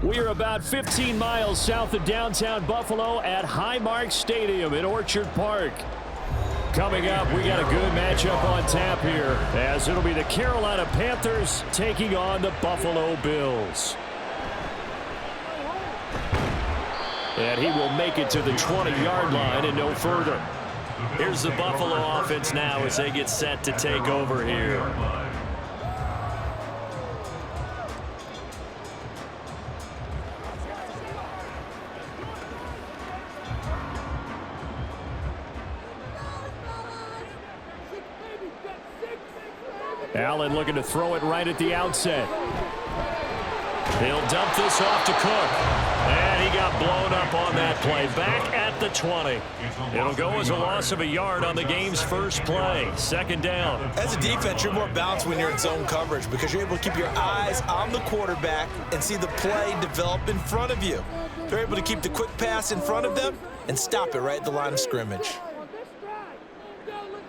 We are about 15 miles south of downtown Buffalo at Highmark Stadium in Orchard Park. Coming up, we got a good matchup on tap here, as it'll be the Carolina Panthers taking on the Buffalo Bills. And he will make it to the 20-yard line and no further. Here's the Buffalo offense now as they get set to take over here. Allen looking to throw it right at the outset. He'll dump this off to Cook. And he got blown up on that play. Back at the 20. It'll go as a loss of a yard on the game's first play. Second down. As a defense, you're more balanced when you're in zone coverage because you're able to keep your eyes on the quarterback and see the play develop in front of you. They're able to keep the quick pass in front of them and stop it right at the line of scrimmage.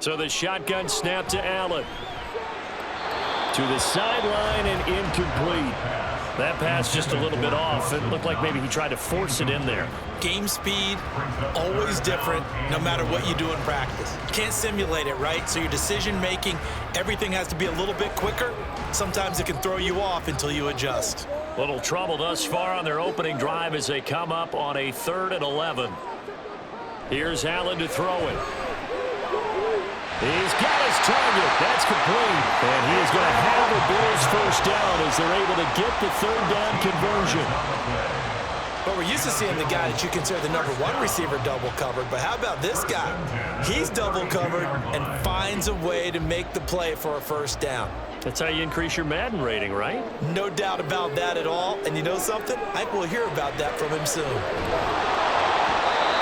So the shotgun snap to Allen. To the sideline and incomplete. That pass just a little bit off. It looked like maybe he tried to force it in there. Game speed, always different, no matter what you do in practice. You can't simulate it, right? So your decision-making, everything has to be a little bit quicker. Sometimes it can throw you off until you adjust. Little trouble thus far on their opening drive as they come up on a 3rd and 11. Here's Allen to throw it. He's got his target. That's complete. And he is going to have the Bills first down as they're able to get the 3rd down conversion. But we're used to seeing the guy that you consider the #1 receiver double covered. But how about this guy? He's double covered and finds a way to make the play for a first down. That's how you increase your Madden rating, right? No doubt about that at all. And you know something? I think we'll hear about that from him soon.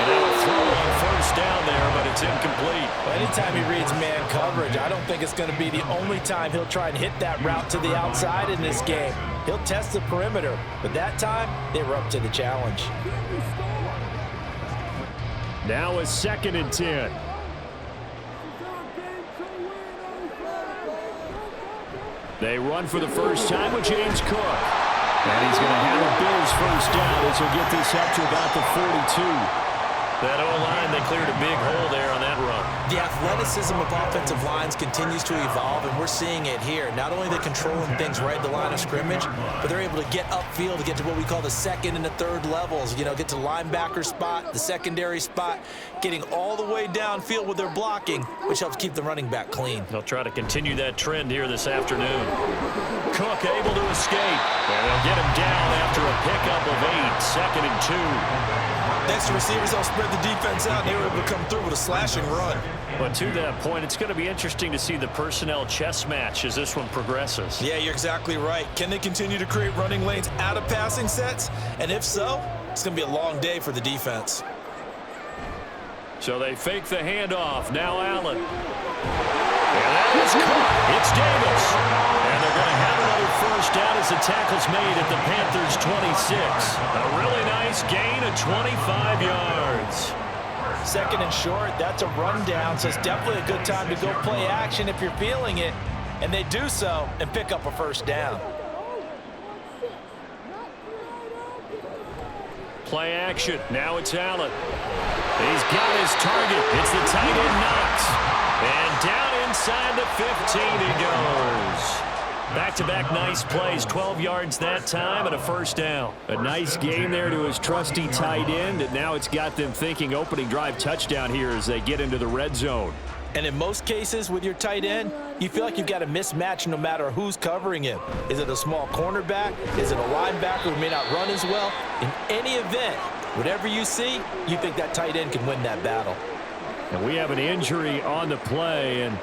And a throw on first down there, but it's incomplete. Well, anytime he reads man coverage, I don't think it's going to be the only time he'll try and hit that route to the outside in this game. He'll test the perimeter, but that time, they were up to the challenge. Now a 2nd and 10. They run for the first time with James Cook. And he's going to have a Bills first down as he'll get this up to about the 42. That O-line, they cleared a big hole there on that run. The athleticism of offensive lines continues to evolve, and we're seeing it here. Not only are they controlling things right at the line of scrimmage, but they're able to get upfield to get to what we call the 2nd and the 3rd levels. You know, get to the linebacker spot, the secondary spot, getting all the way downfield with their blocking, which helps keep the running back clean. They'll try to continue that trend here this afternoon. Cook able to escape. And they'll get him down after a pickup of 8. 2nd and 2. Next to receivers, they'll spread the defense out, and they were able to come through with a slashing run. But to that point, it's going to be interesting to see the personnel chess match as this one progresses. Yeah, you're exactly right. Can they continue to create running lanes out of passing sets? And if so, it's going to be a long day for the defense. So they fake the handoff. Now Allen. And that is caught. It's Davis. And they're going to have another first down as the tackle's made at the Panthers' 26. A really nice gain of 25 yards. 2nd and short, that's a rundown, so it's definitely a good time to go play action if you're feeling it. And they do so and pick up a first down. Play action. Now it's Allen. He's got his target. It's the tight end Knox. And down inside the 15 he goes. Back-to-back nice plays, 12 yards that time and a first down. A nice gain there to his trusty tight end, and now it's got them thinking opening drive touchdown here as they get into the red zone. And in most cases with your tight end, you feel like you've got a mismatch no matter who's covering him. Is it a small cornerback? Is it a linebacker who may not run as well? In any event, whatever you see, you think that tight end can win that battle. And we have an injury on the play, and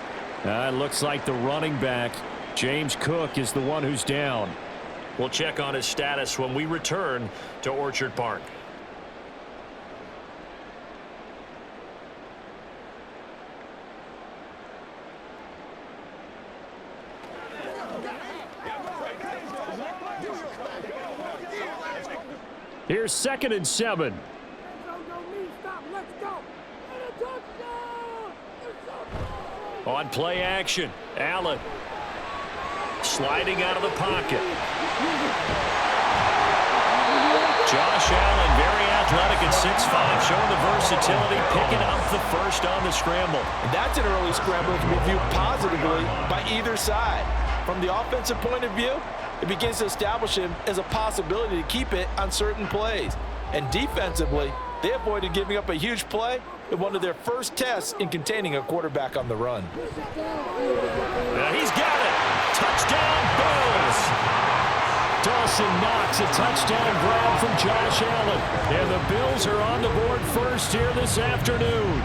it looks like the running back, James Cook, is the one who's down. We'll check on his status when we return to Orchard Park. Here's 2nd and 7. On play action, Allen sliding out of the pocket. 6'5", showing the versatility, picking up the first on the scramble. And that's an early scramble that can be viewed positively by either side. From the offensive point of view, it begins to establish him as a possibility to keep it on certain plays. And defensively, they avoided giving up a huge play in one of their first tests in containing a quarterback on the run. Now he's got it. Touchdown, Bills. Dawson Knox, a touchdown grab from Josh Allen. And the Bills are on the board first here this afternoon.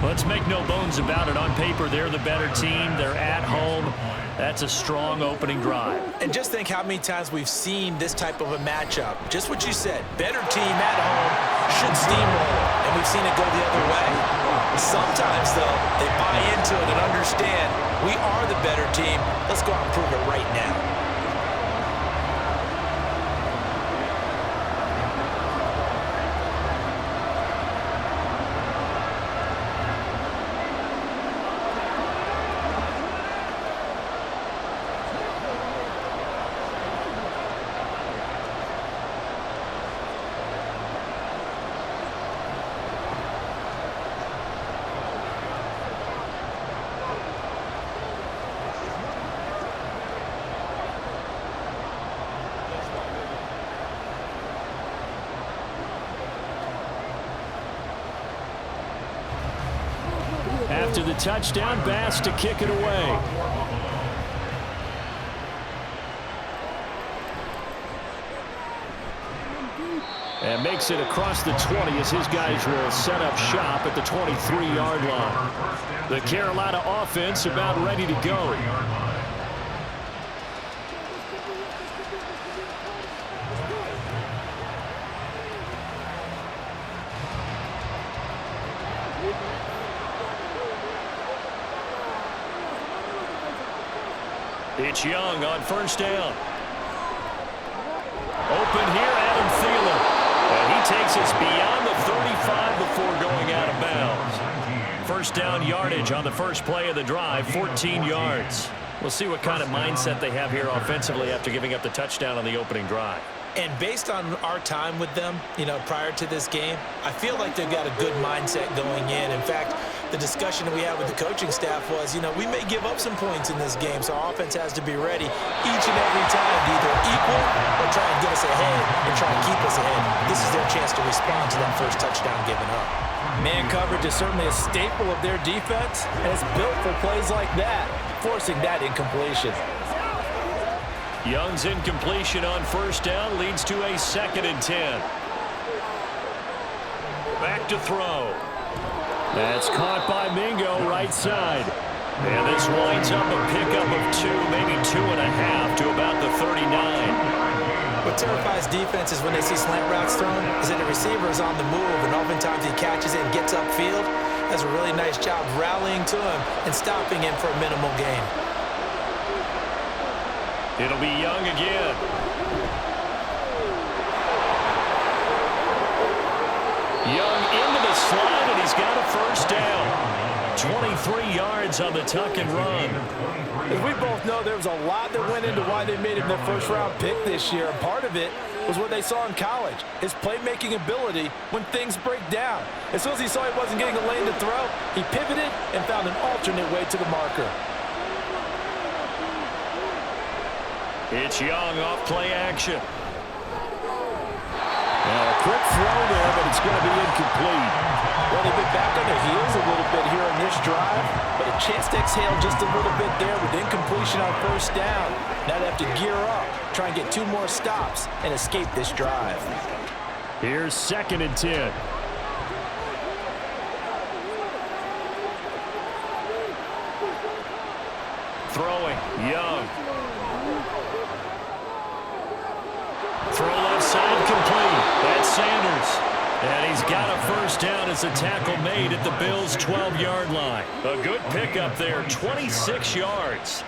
Let's make no bones about it. On paper, they're the better team. They're at home. That's a strong opening drive. And just think how many times we've seen this type of a matchup. Just what you said, better team at home should steamroll, and we've seen it go the other way. Sometimes, though, they buy into it and understand we are the better team. Let's go out and prove it right now. After the touchdown, Bass to kick it away. And makes it across the 20 as his guys will set up shop at the 23-yard line. The Carolina offense about ready to go. It's Young on first down. Open here, Adam Thielen. And he takes us beyond the 35 before going out of bounds. First down yardage on the first play of the drive, 14 yards. We'll see what kind of mindset they have here offensively after giving up the touchdown on the opening drive. And based on our time with them, prior to this game, I feel like they've got a good mindset going in. In fact, the discussion that we had with the coaching staff was, we may give up some points in this game, so our offense has to be ready each and every time to either equal or try and get us ahead and try and keep us ahead. This is their chance to respond to that first touchdown given up. Man coverage is certainly a staple of their defense, and it's built for plays like that, forcing that incompletion. Young's incompletion on first down leads to a 2nd and 10. Back to throw. That's caught by Mingo right side. And this winds up a pickup of 2, maybe 2.5 to about the 39. What terrifies defenses when they see slant routes thrown is that the receiver is on the move, and oftentimes he catches it and gets upfield. Does a really nice job rallying to him and stopping him for a minimal gain. It'll be Young again. Young into the slide, and he's got a first down. 23 yards on the tuck and run. As we both know, there was a lot that went into why they made him their first-round pick this year, and part of it was what they saw in college, his playmaking ability when things break down. As soon as he saw he wasn't getting a lane to throw, he pivoted and found an alternate way to the marker. It's Young off play action. Now a quick throw there, but it's going to be incomplete. Well, they've been back on their heels a little bit here on this drive, but a chance to exhale just a little bit there with incompletion on first down. Now they have to gear up, try and get 2 more stops, and escape this drive. Here's 2nd and 10. Throwing, Young. Throw left side complete. That's Sanders. And he's got a first down as a tackle made at the Bills' 12-yard line. A good pickup there, 26 yards.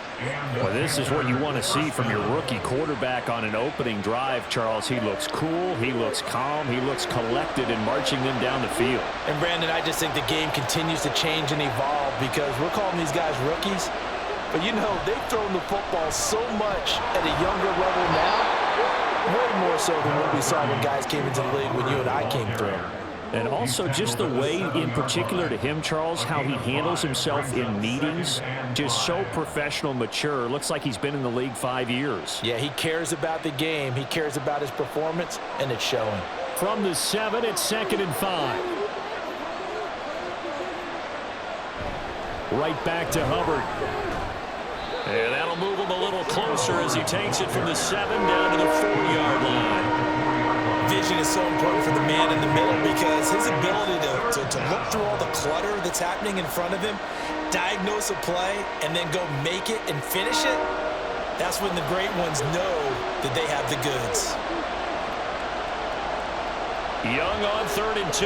Well, this is what you want to see from your rookie quarterback on an opening drive, Charles. He looks cool, he looks calm, he looks collected in marching them down the field. And, Brandon, I just think the game continues to change and evolve because we're calling these guys rookies. But, they've thrown the football so much at a younger level now, way more more so than what we saw when guys came into the league when you and I came through. And also just the way, in particular to him, Charles, how he handles himself in meetings, just so professional, mature. Looks like he's been in the league 5 years. Yeah, he cares about the game. He cares about his performance, and it's showing. From the 7, it's 2nd and 5. Right back to Hubbard. And that'll move him a little closer as he takes it from the 7 down to the 4-yard line. Vision is so important for the man in the middle because his ability to look through all the clutter that's happening in front of him, diagnose a play, and then go make it and finish it, that's when the great ones know that they have the goods. Young on 3rd and 2.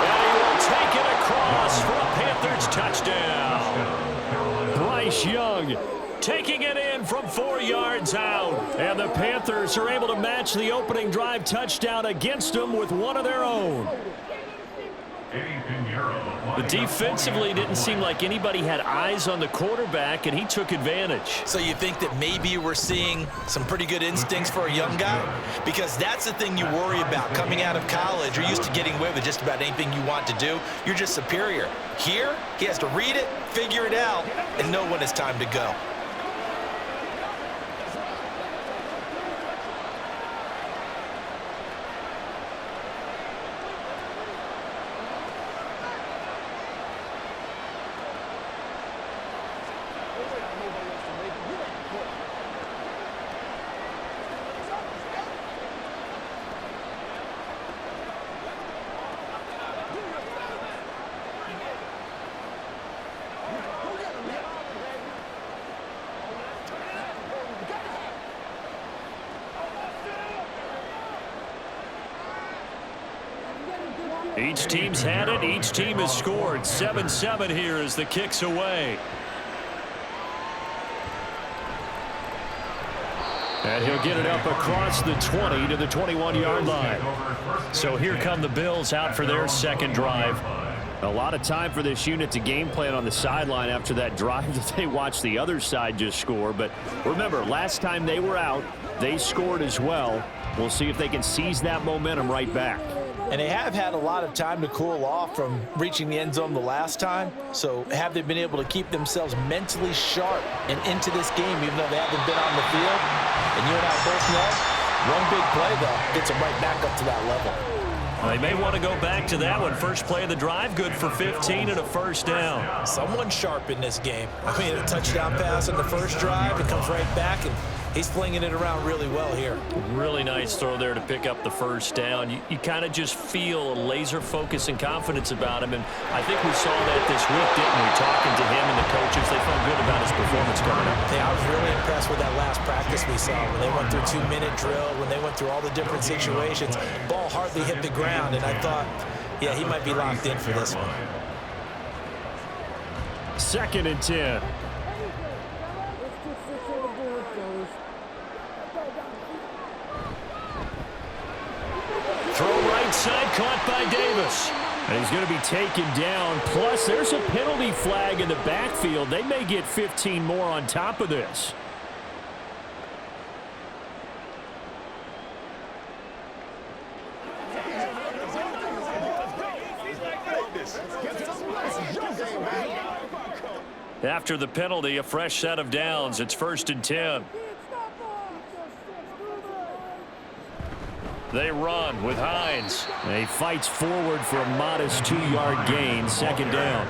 And he will take it across for a Panthers touchdown. Bryce Young taking it in from 4 yards out. And the Panthers are able to match the opening drive touchdown against them with one of their own. But defensively, didn't seem like anybody had eyes on the quarterback, and he took advantage. So you think that maybe we're seeing some pretty good instincts for a young guy? Because that's the thing you worry about. Coming out of college, you're used to getting away with just about anything you want to do. You're just superior. Here, he has to read it, figure it out, and know when it's time to go. Each team's had it. Each team has scored. 7-7 here as the kick's away. And he'll get it up across the 20 to the 21-yard line. So here come the Bills out for their second drive. A lot of time for this unit to game plan on the sideline after that drive that they watched the other side just score. But remember, last time they were out, they scored as well. We'll see if they can seize that momentum right back. And they have had a lot of time to cool off from reaching the end zone the last time. So have they been able to keep themselves mentally sharp and into this game, even though they haven't been on the field? And you and I both know, one big play, though, gets them right back up to that level. They may want to go back to that one. First play of the drive, good for 15 and a first down. Someone sharp in this game. I mean, a touchdown pass on the first drive, it comes right back, and he's flinging it around really well here. Really nice throw there to pick up the first down. You kind of just feel a laser focus and confidence about him, and I think we saw that this week, didn't we? Talking to him and the coaches, they felt good about his performance coming up. Hey, I was really impressed with that last practice we saw when they went through 2-minute drill, when they went through all the different situations. Ball hardly hit the ground, and I thought, yeah, he might be locked in for this one. 2nd and 10. Throw right side, caught by Davis. And he's going to be taken down. Plus, there's a penalty flag in the backfield. They may get 15 more on top of this. After the penalty, a fresh set of downs. It's 1st and 10. They run with Hines. He fights forward for a modest 2-yard gain. 2nd down.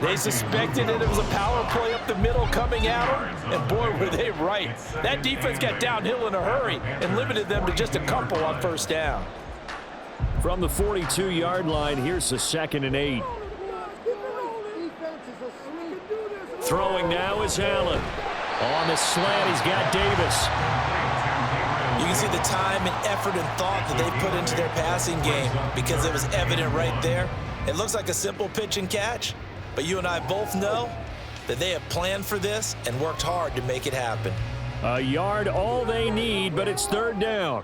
They suspected that it was a power play up the middle coming at them, and boy, were they right. That defense got downhill in a hurry and limited them to just a couple on first down. From the 42-yard line, here's the 2nd and 8. Throwing now is Allen. On the slant, he's got Davis. You can see the time and effort and thought that they put into their passing game because it was evident right there. It looks like a simple pitch and catch, but you and I both know that they have planned for this and worked hard to make it happen. A yard all they need, but it's 3rd down.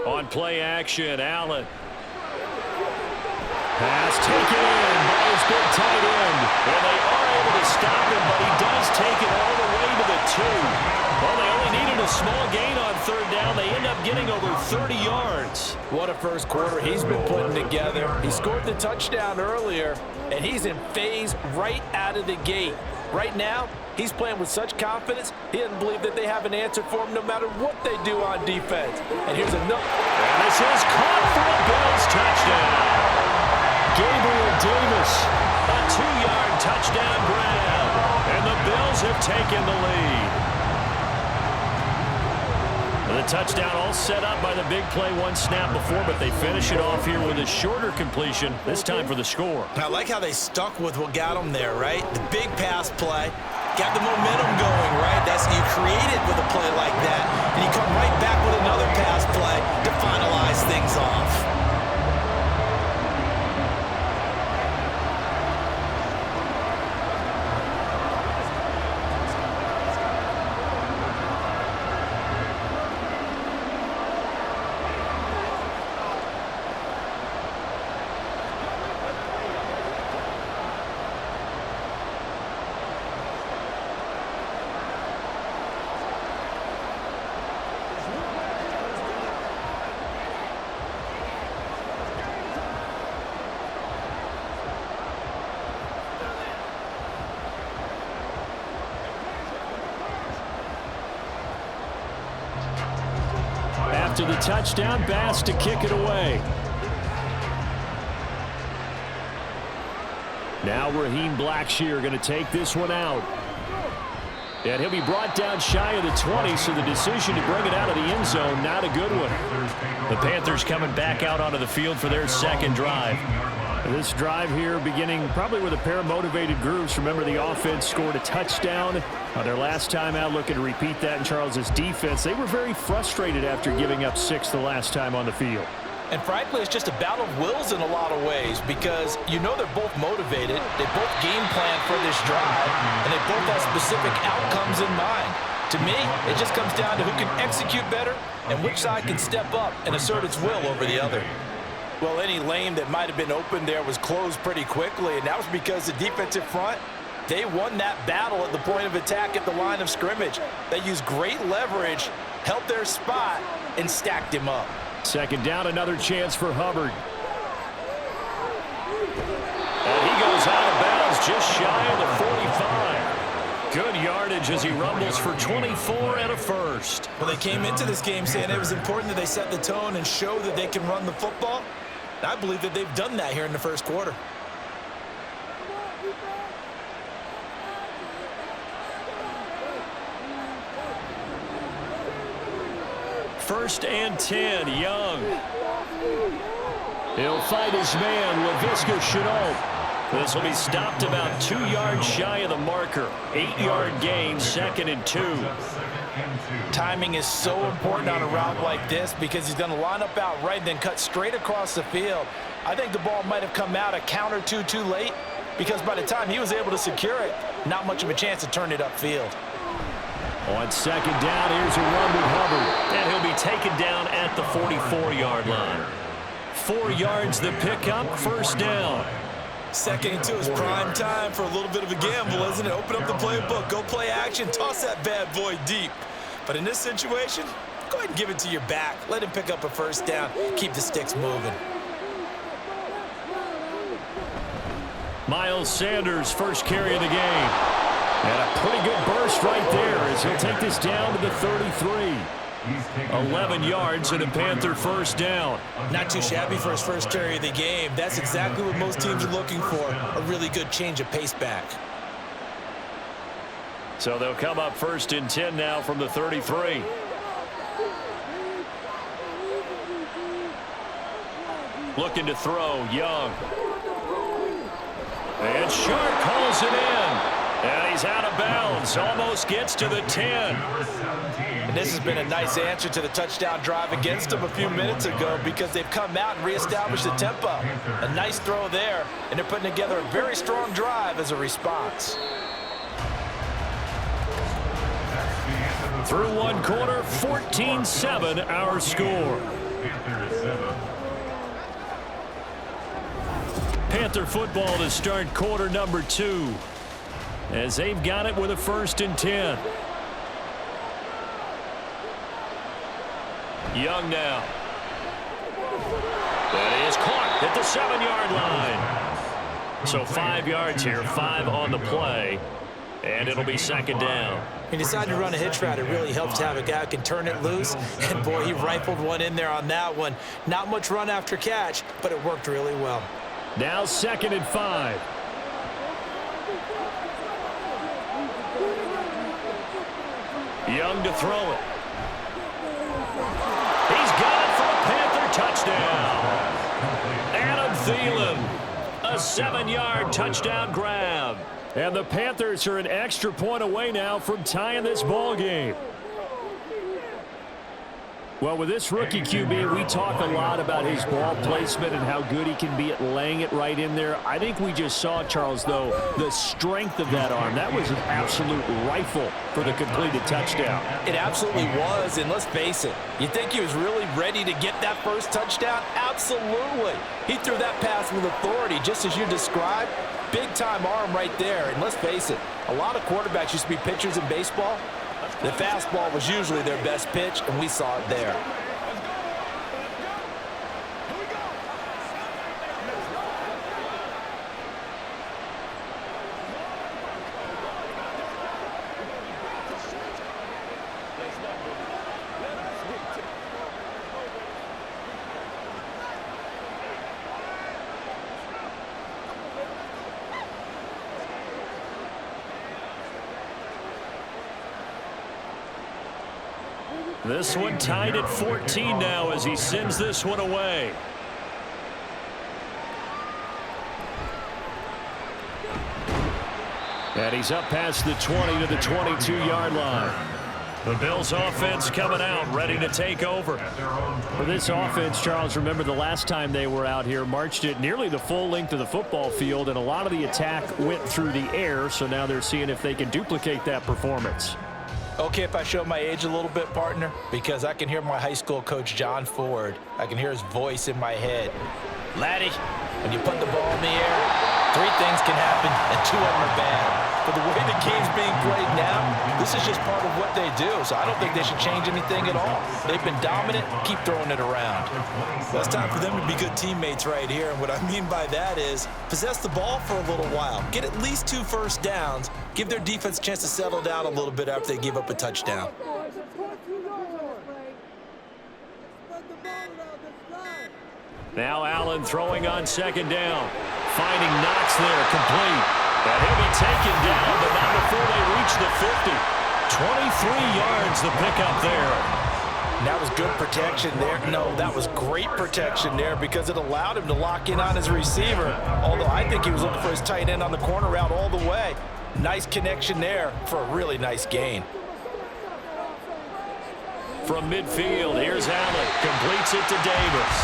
On play action, Allen. Pass taken in by his big tight end. And they are able to stop him, but he does take it getting over 30 yards. What a first quarter he's been putting together. He scored the touchdown earlier, and he's in phase right out of the gate. Right now, he's playing with such confidence, he doesn't believe that they have an answer for him no matter what they do on defense. And here's another. And this is caught for a Bills touchdown. Gabriel Davis, a 2-yard touchdown grab. And the Bills have taken the lead. The touchdown all set up by the big play one snap before, but they finish it off here with a shorter completion, this time for the score. I like how they stuck with what got them there, right? The big pass play, got the momentum going, right? That's you create it with a play like that, and you come right back with another pass play to finalize things off. After the touchdown, Bass to kick it away. Now Raheem Blackshear going to take this one out. And he'll be brought down shy of the 20, so the decision to bring it out of the end zone, not a good one. The Panthers coming back out onto the field for their second drive. This drive here beginning probably with a pair of motivated groups. Remember, the offense scored a touchdown their last time out, looking to repeat that in Charles's defense. They were very frustrated after giving up 6 the last time on the field. And frankly, it's just a battle of wills in a lot of ways because you know they're both motivated. They both game plan for this drive, and they both have specific outcomes in mind. To me, it just comes down to who can execute better and which side can step up and assert its will over the other. Well, any lane that might have been open there was closed pretty quickly, and that was because the defensive front, they won that battle at the point of attack at the line of scrimmage. They used great leverage, held their spot, and stacked him up. Second down, another chance for Hubbard. And he goes out of bounds just shy of the 45. Good yardage as he rumbles for 24 and a first. Well, they came into this game saying it was important that they set the tone and show that they can run the football. I believe that they've done that here in the first quarter. First and 10, Young. He'll fight his man, Laviska Shenault. This will be stopped about 2 yards shy of the marker. 8-yard gain, 2nd and 2. Timing is so important on a route like this because he's going to line up out right and then cut straight across the field. I think the ball might have come out a count or two too late because by the time he was able to secure it, not much of a chance to turn it upfield. On second down, here's a run with Hubbard. And he'll be taken down at the 44-yard line. 4 yards the pickup, first down. 2nd and 2 is prime time for a little bit of a gamble, isn't it? Open up the playbook, go play action, toss that bad boy deep. But in this situation, go ahead and give it to your back. Let him pick up a first down, keep the sticks moving. Miles Sanders, first carry of the game. And a pretty good burst right there as he'll take this down to the 33. 11 yards and a Panther first down. Not too shabby for his first carry of the game. That's exactly what most teams are looking for, a really good change of pace back. So they'll come up first and 10 now from the 33. Looking to throw, Young. And Sharp calls it in. And he's out of bounds, almost gets to the 10. And this has been a nice answer to the touchdown drive against them a few minutes ago because they've come out and reestablished the tempo. A nice throw there, and they're putting together a very strong drive as a response. Through one quarter, 14-7 our score. Panther football to start quarter number 2. As they've got it with a first and 10. Young now. That is caught at the 7-yard line. So 5 yards here, 5 on the play, and it'll be second down. He decided to run a hitch route. It really helps to have a guy who can turn it loose. And, boy, he rifled one in there on that one. Not much run after catch, but it worked really well. Now 2nd and 5. Young to throw it. He's got it for a Panther touchdown. Adam Thielen, a 7-yard touchdown grab. And the Panthers are an extra point away now from tying this ball game. Well, with this rookie QB, we talk a lot about his ball placement and how good he can be at laying it right in there. I think we just saw, Charles, though, the strength of that arm. That was an absolute rifle for the completed touchdown. It absolutely was, and let's face it, you think he was really ready to get that first touchdown? Absolutely. He threw that pass with authority, just as you described. Big-time arm right there, and let's face it, a lot of quarterbacks used to be pitchers in baseball. The fastball was usually their best pitch, and we saw it there. This one tied at 14 now as he sends this one away. And he's up past the 20 to the 22-yard line. The Bills offense coming out, ready to take over. For this offense, Charles, remember the last time they were out here, marched it nearly the full length of the football field, and a lot of the attack went through the air, so now they're seeing if they can duplicate that performance. Okay, if I show my age a little bit, partner, because I can hear my high school coach, John Ford. I can hear his voice in my head. Laddie, when you put the ball in the air, 3 things can happen, and 2 of them are bad. But the way the game's being played now, this is just part of what they do, so I don't think they should change anything at all. They've been dominant. Keep throwing it around. Well, it's time for them to be good teammates right here, and what I mean by that is possess the ball for a little while. Get at least 2 first downs. Give their defense a chance to settle down a little bit after they give up a touchdown. Now Allen throwing on 2nd down. Finding Knox there, complete. And he'll be taken down, but not before they reach the 50. 23 yards the pickup there. That was good protection there. No, that was great protection there because it allowed him to lock in on his receiver. Although I think he was looking for his tight end on the corner route all the way. Nice connection there for a really nice gain. From midfield, here's Allen. Completes it to Davis.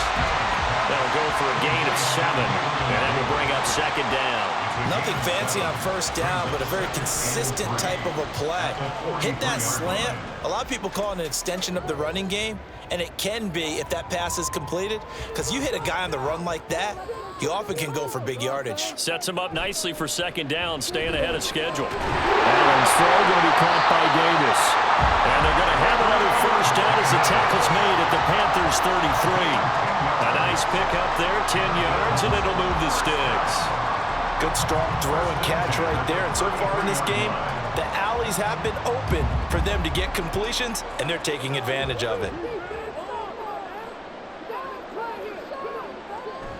That'll go for a gain of 7, and that will bring up 2nd down. Nothing fancy on first down, but a very consistent type of a play. Hit that slant. A lot of people call it an extension of the running game, and it can be if that pass is completed, because you hit a guy on the run like that, you often can go for big yardage. Sets him up nicely for 2nd down, staying ahead of schedule. Allen's throw going to be caught by Davis. And they're going to have another first down as the tackle's made at the Panthers' 33. A nice pickup there, 10 yards, and it'll move the sticks. Good strong throw and catch right there. And so far in this game, the alleys have been open for them to get completions, and they're taking advantage of it.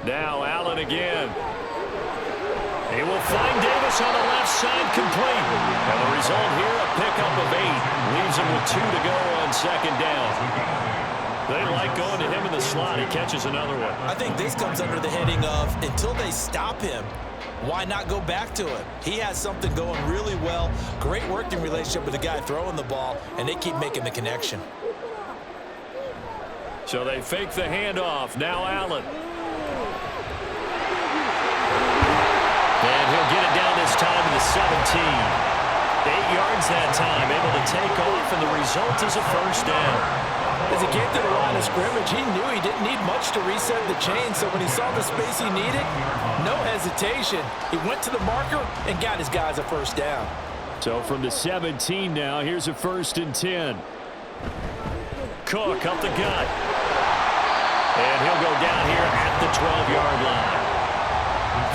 Now Allen again. He will find Davis on the left side, complete. And the result here, a pickup of 8. Leaves him with 2 to go on 2nd down. They like going to him in the slot. He catches another one. I think this comes under the heading of until they stop him, why not go back to him? He has something going really well. Great working relationship with the guy throwing the ball, and they keep making the connection. So they fake the handoff. Now Allen. And he'll get it down this time to the 17. 8 yards that time, able to take off, and the result is a first down. As he came to the line of scrimmage, he knew he didn't need much to reset the chain, so when he saw the space he needed, no hesitation. He went to the marker and got his guys a first down. So from the 17 now, here's a 1st and 10. Cook up the gut. And he'll go down here at the 12-yard line.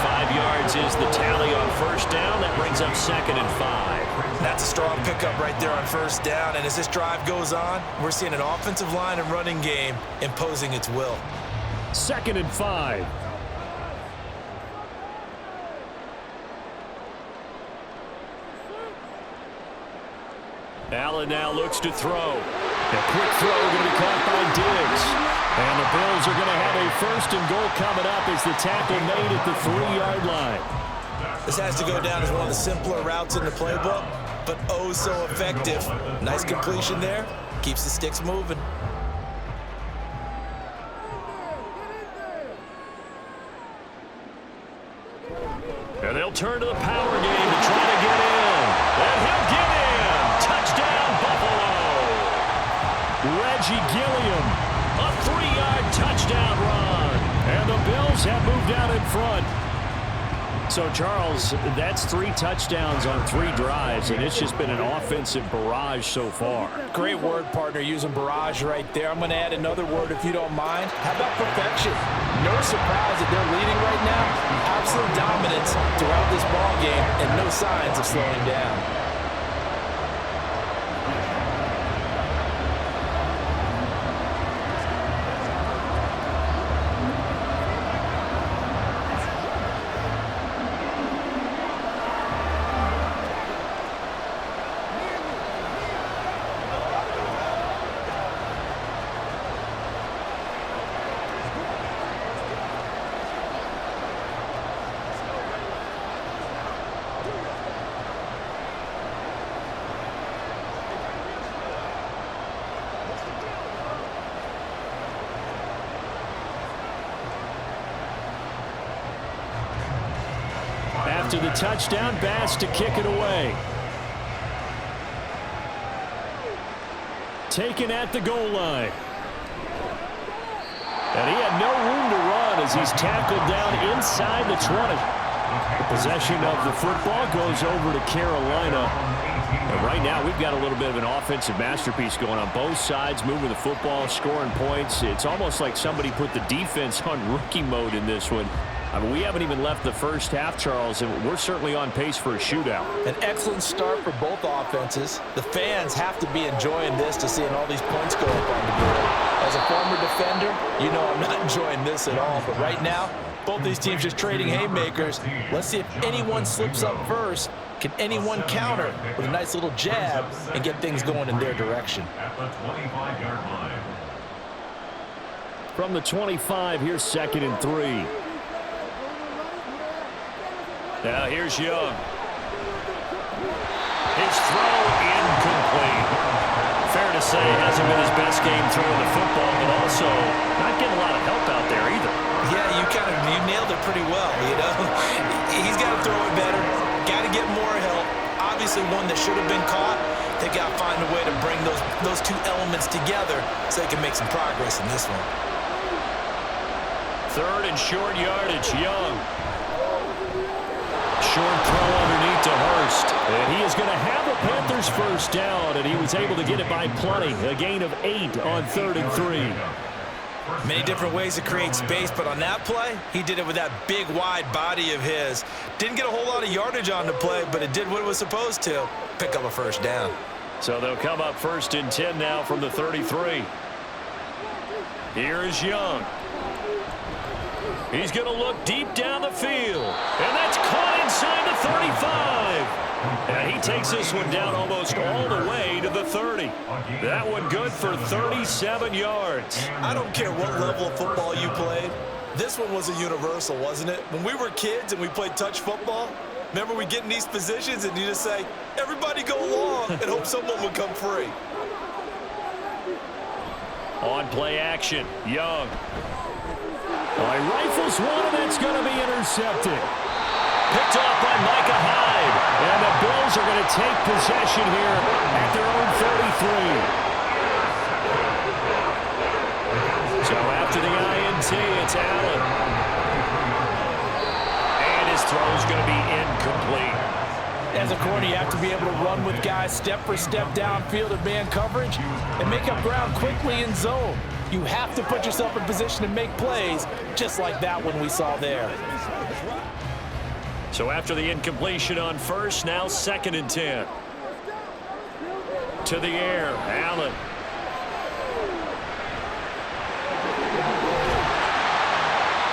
5 yards is the tally on first down. That brings up 2nd and 5. That's a strong pickup right there on first down. And as this drive goes on, we're seeing an offensive line and running game imposing its will. 2nd and 5. Allen now looks to throw. A quick throw going to be caught by Diggs. And the Bills are going to have a 1st and goal coming up as the tackle made at the 3-yard line. This has to go down as one of the simpler routes in the playbook, but oh so effective. Nice completion there. Keeps the sticks moving. And they'll turn to the power game to try to get in. And he'll get in. Touchdown, Buffalo. Reggie Gilliam, a 3-yard touchdown run. And the Bills have moved out in front. So, Charles, that's 3 touchdowns on 3 drives, and it's just been an offensive barrage so far. Great word, partner, using barrage right there. I'm going to add another word if you don't mind. How about perfection? No surprise that they're leading right now. Absolute dominance throughout this ball game and no signs of slowing down. After the touchdown, Bass to kick it away. Taken at the goal line. And he had no room to run as he's tackled down inside the 20. The possession of the football goes over to Carolina. And right now, we've got a little bit of an offensive masterpiece going on both sides, moving the football, scoring points. It's almost like somebody put the defense on rookie mode in this one. I mean, we haven't even left the first half, Charles, and we're certainly on pace for a shootout. An excellent start for both offenses. The fans have to be enjoying this to seeing all these points go up on the board. As a former defender, you know I'm not enjoying this at all. But right now, both these teams just trading haymakers. Let's see if anyone slips up first. Can anyone counter with a nice little jab and get things going in their direction? At the 25-yard line. From the 25, here's 2nd and 3. Now here's Young. His throw incomplete. Fair to say hasn't been his best game throwing the football, but also not getting a lot of help out there either. Yeah, you nailed it pretty well, you know. He's got to throw it better. Got to get more help. Obviously one that should have been caught. They got to find a way to bring those 2 elements together so they can make some progress in this one. 3rd and short yardage, Young. Short throw underneath to Hurst. And he is going to have a Panthers 1st down, and he was able to get it by plenty. A gain of 8 on 3rd and 3. Many different ways to create space, but on that play, he did it with that big, wide body of his. Didn't get a whole lot of yardage on the play, but it did what it was supposed to. Pick up a 1st down. So they'll come up 1st and 10 now from the 33. Here is Young. He's going to look deep down the field. And that's caught inside the 35. And he takes this one down almost all the way to the 30. That one good for 37 yards. I don't care what level of football you played. This one was a universal, wasn't it? When we were kids and we played touch football, remember we get in these positions and you just say, everybody go long and hope someone would come free. On play action, Young. Well, he rifles one, and that's going to be intercepted. Picked off by Micah Hyde. And the Bills are going to take possession here at their own 33. So after the INT, it's Allen. 'Throw is going to be incomplete. As a corner, you have to be able to run with guys step for step downfield in man coverage and make up ground quickly in zone. You have to put yourself in position to make plays, just like that one we saw there. So after the incompletion on first, now 2nd and 10. To the air, Allen.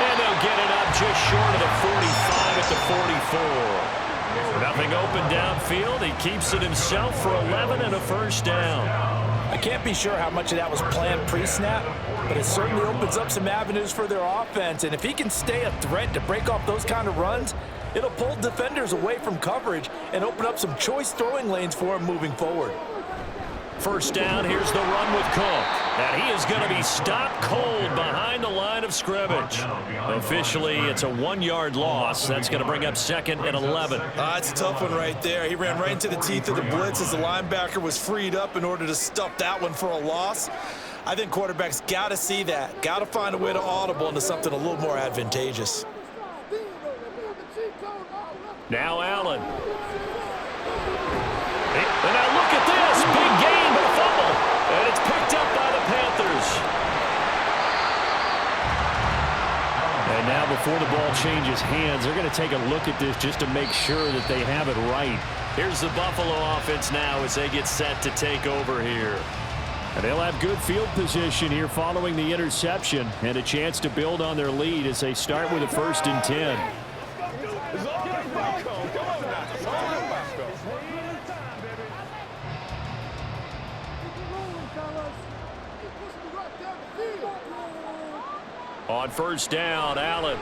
And they'll get it up just short of the 45 at the 44. Nothing open downfield. He keeps it himself for 11 and a first down. I can't be sure how much of that was planned pre-snap, but it certainly opens up some avenues for their offense. And if he can stay a threat to break off those kind of runs, it'll pull defenders away from coverage and open up some choice throwing lanes for him moving forward. First down, here's the run with Cook. And he is going to be stopped cold behind the line of scrimmage. Officially, it's a 1-yard loss. That's going to bring up 2nd and 11. It's a tough one right there. He ran right into the teeth of the blitz as the linebacker was freed up in order to stuff that one for a loss. I think quarterbacks got to see that. Got to find a way to audible into something a little more advantageous. Now Allen. And now look at this. Big gain, but a fumble. And it's picked up by the Panthers. And now before the ball changes hands, they're going to take a look at this just to make sure that they have it right. Here's the Buffalo offense now as they get set to take over here. And they'll have good field position here following the interception and a chance to build on their lead as they start with a 1st and 10. On first down, Allen.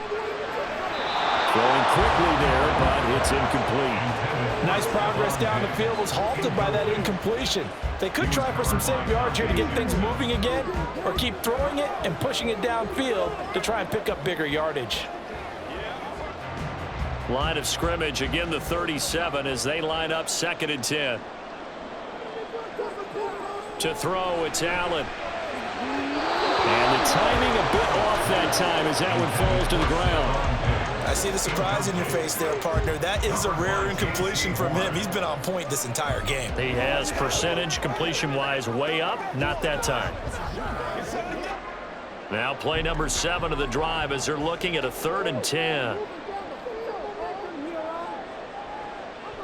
Throwing quickly there, but it's incomplete. Nice progress down the field was halted by that incompletion. They could try for some safe yards here to get things moving again, or keep throwing it and pushing it downfield to try and pick up bigger yardage. Line of scrimmage, again the 37 as they line up 2nd and 10. To throw, it's Allen. And the timing a bit off that time as that one falls to the ground. I see the surprise in your face there, partner. That is a rare incompletion from him. He's been on point this entire game. He has percentage completion-wise way up, not that time. Now play number 7 of the drive as they're looking at a 3rd and 10.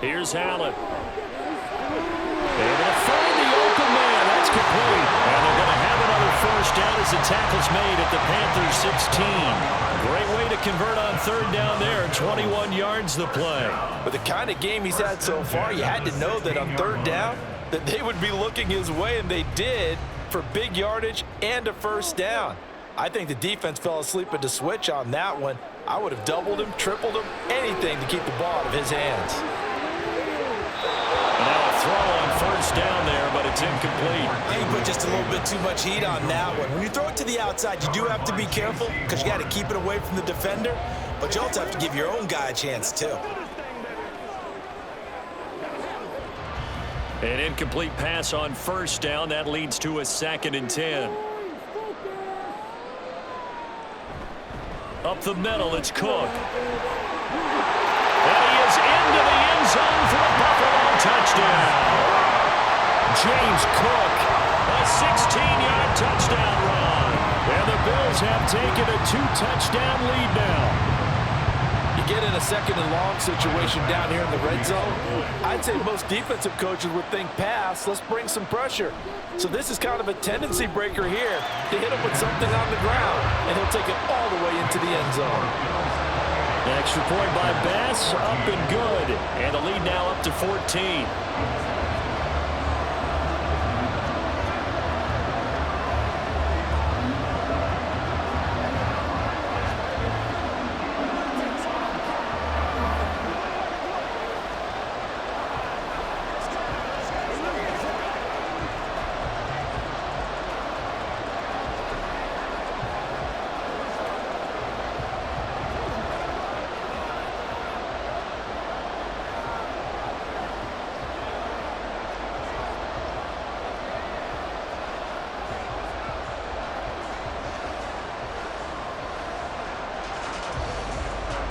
Here's Allen. Able to find the open man. That's complete. And they're going to have another first down as the tackle's made at the Panthers 16. Great way to convert on 3rd down there. 21 yards the play. With the kind of game he's had so far, you had to know that on 3rd down that they would be looking his way, and they did, for big yardage and a first down. I think the defense fell asleep at the switch on that one. I would have doubled him, tripled him, anything to keep the ball out of his hands. Now a throw on first down there, but it's incomplete. I think you put just a little bit too much heat on that one. When you throw it to the outside, you do have to be careful because you got to keep it away from the defender, but you also have to give your own guy a chance too. An incomplete pass on first down. That leads to a 2nd and 10. Up the middle, it's Cook. And he is into the end zone for a Buffalo touchdown. James Cook, a 16-yard touchdown run. And the Bills have taken a 2-touchdown lead now. You get in a 2nd and long situation down here in the red zone, I'd say most defensive coaches would think pass, let's bring some pressure. So this is kind of a tendency breaker here to hit him with something on the ground, and he'll take it all the way into the end zone. Extra point by Bass, up and good. And the lead now up to 14.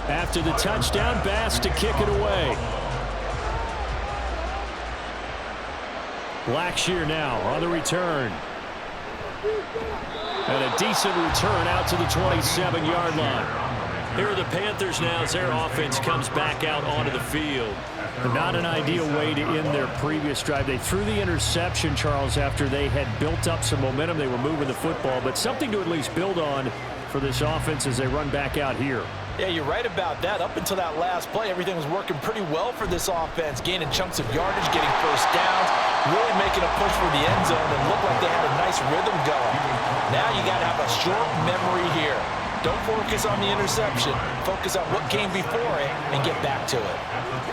After the touchdown, Bass to kick it away. Blackshear now on the return. And a decent return out to the 27-yard line. Here are the Panthers now as their offense comes back out onto the field. Not an ideal way to end their previous drive. They threw the interception, Charles, after they had built up some momentum. They were moving the football, but something to at least build on for this offense as they run back out here. Yeah, you're right about that. Up until that last play, everything was working pretty well for this offense, gaining chunks of yardage, getting first downs, really making a push for the end zone, and looked like they had a nice rhythm going. Now you got to have a short memory here. Don't focus on the interception. Focus on what came before it and get back to it.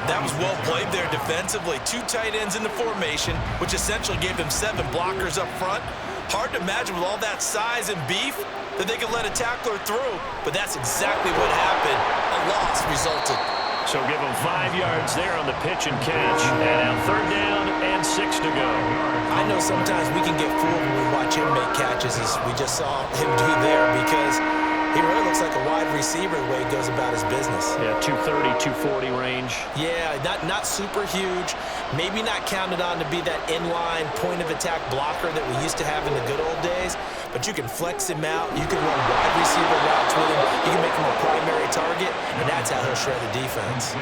That was well played there defensively. 2 tight ends in the formation, which essentially gave them 7 blockers up front. Hard to imagine with all that size and beef that they could let a tackler through, but that's exactly what happened. A loss resulted. So give them 5 yards there on the pitch and catch. And now 3rd down and 6 to go. I know sometimes we can get fooled when we watch him make catches, as we just saw him do there, because he really looks like a wide receiver the way he goes about his business. Yeah, 230, 240 range. Yeah, not super huge. Maybe not counted on to be that inline point-of-attack blocker that we used to have in the good old days. But you can flex him out. You can run wide receiver routes with him. You can make him a primary target, and that's how he'll shred the defense.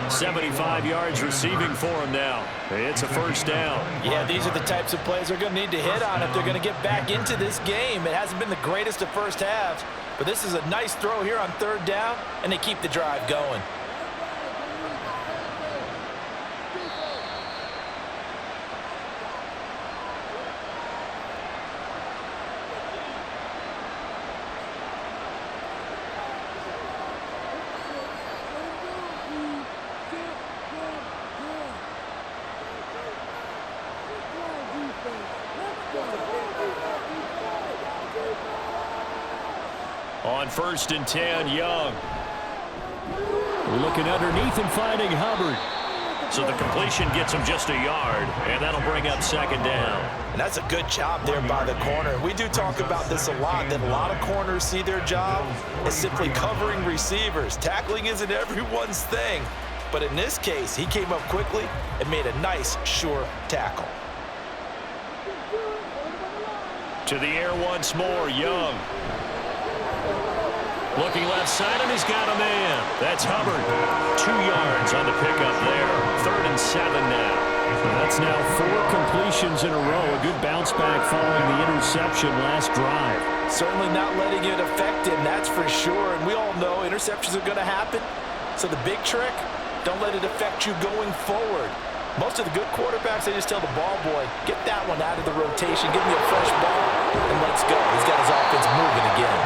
75 yards receiving for him now. It's a 1st down. Yeah, these are the types of plays they're going to need to hit on if they're going to get back into this game. It hasn't been the greatest of first halves, but this is a nice throw here on 3rd down, and they keep the drive going. On 1st and 10, Young. Looking underneath and finding Hubbard. So the completion gets him just a yard, and that'll bring up 2nd down. And that's a good job there by the corner. We do talk about this a lot, that a lot of corners see their job as simply covering receivers. Tackling isn't everyone's thing. But in this case, he came up quickly and made a nice, sure tackle. To the air once more, Young. Looking left side, and he's got a man. That's Hubbard. 2 yards on the pickup there. 3rd and 7 now. That's now 4 completions in a row. A good bounce back following the interception last drive. Certainly not letting it affect him, that's for sure. And we all know interceptions are going to happen. So the big trick, don't let it affect you going forward. Most of the good quarterbacks, they just tell the ball boy, get that one out of the rotation, give me a fresh ball, and let's go. He's got his offense moving again.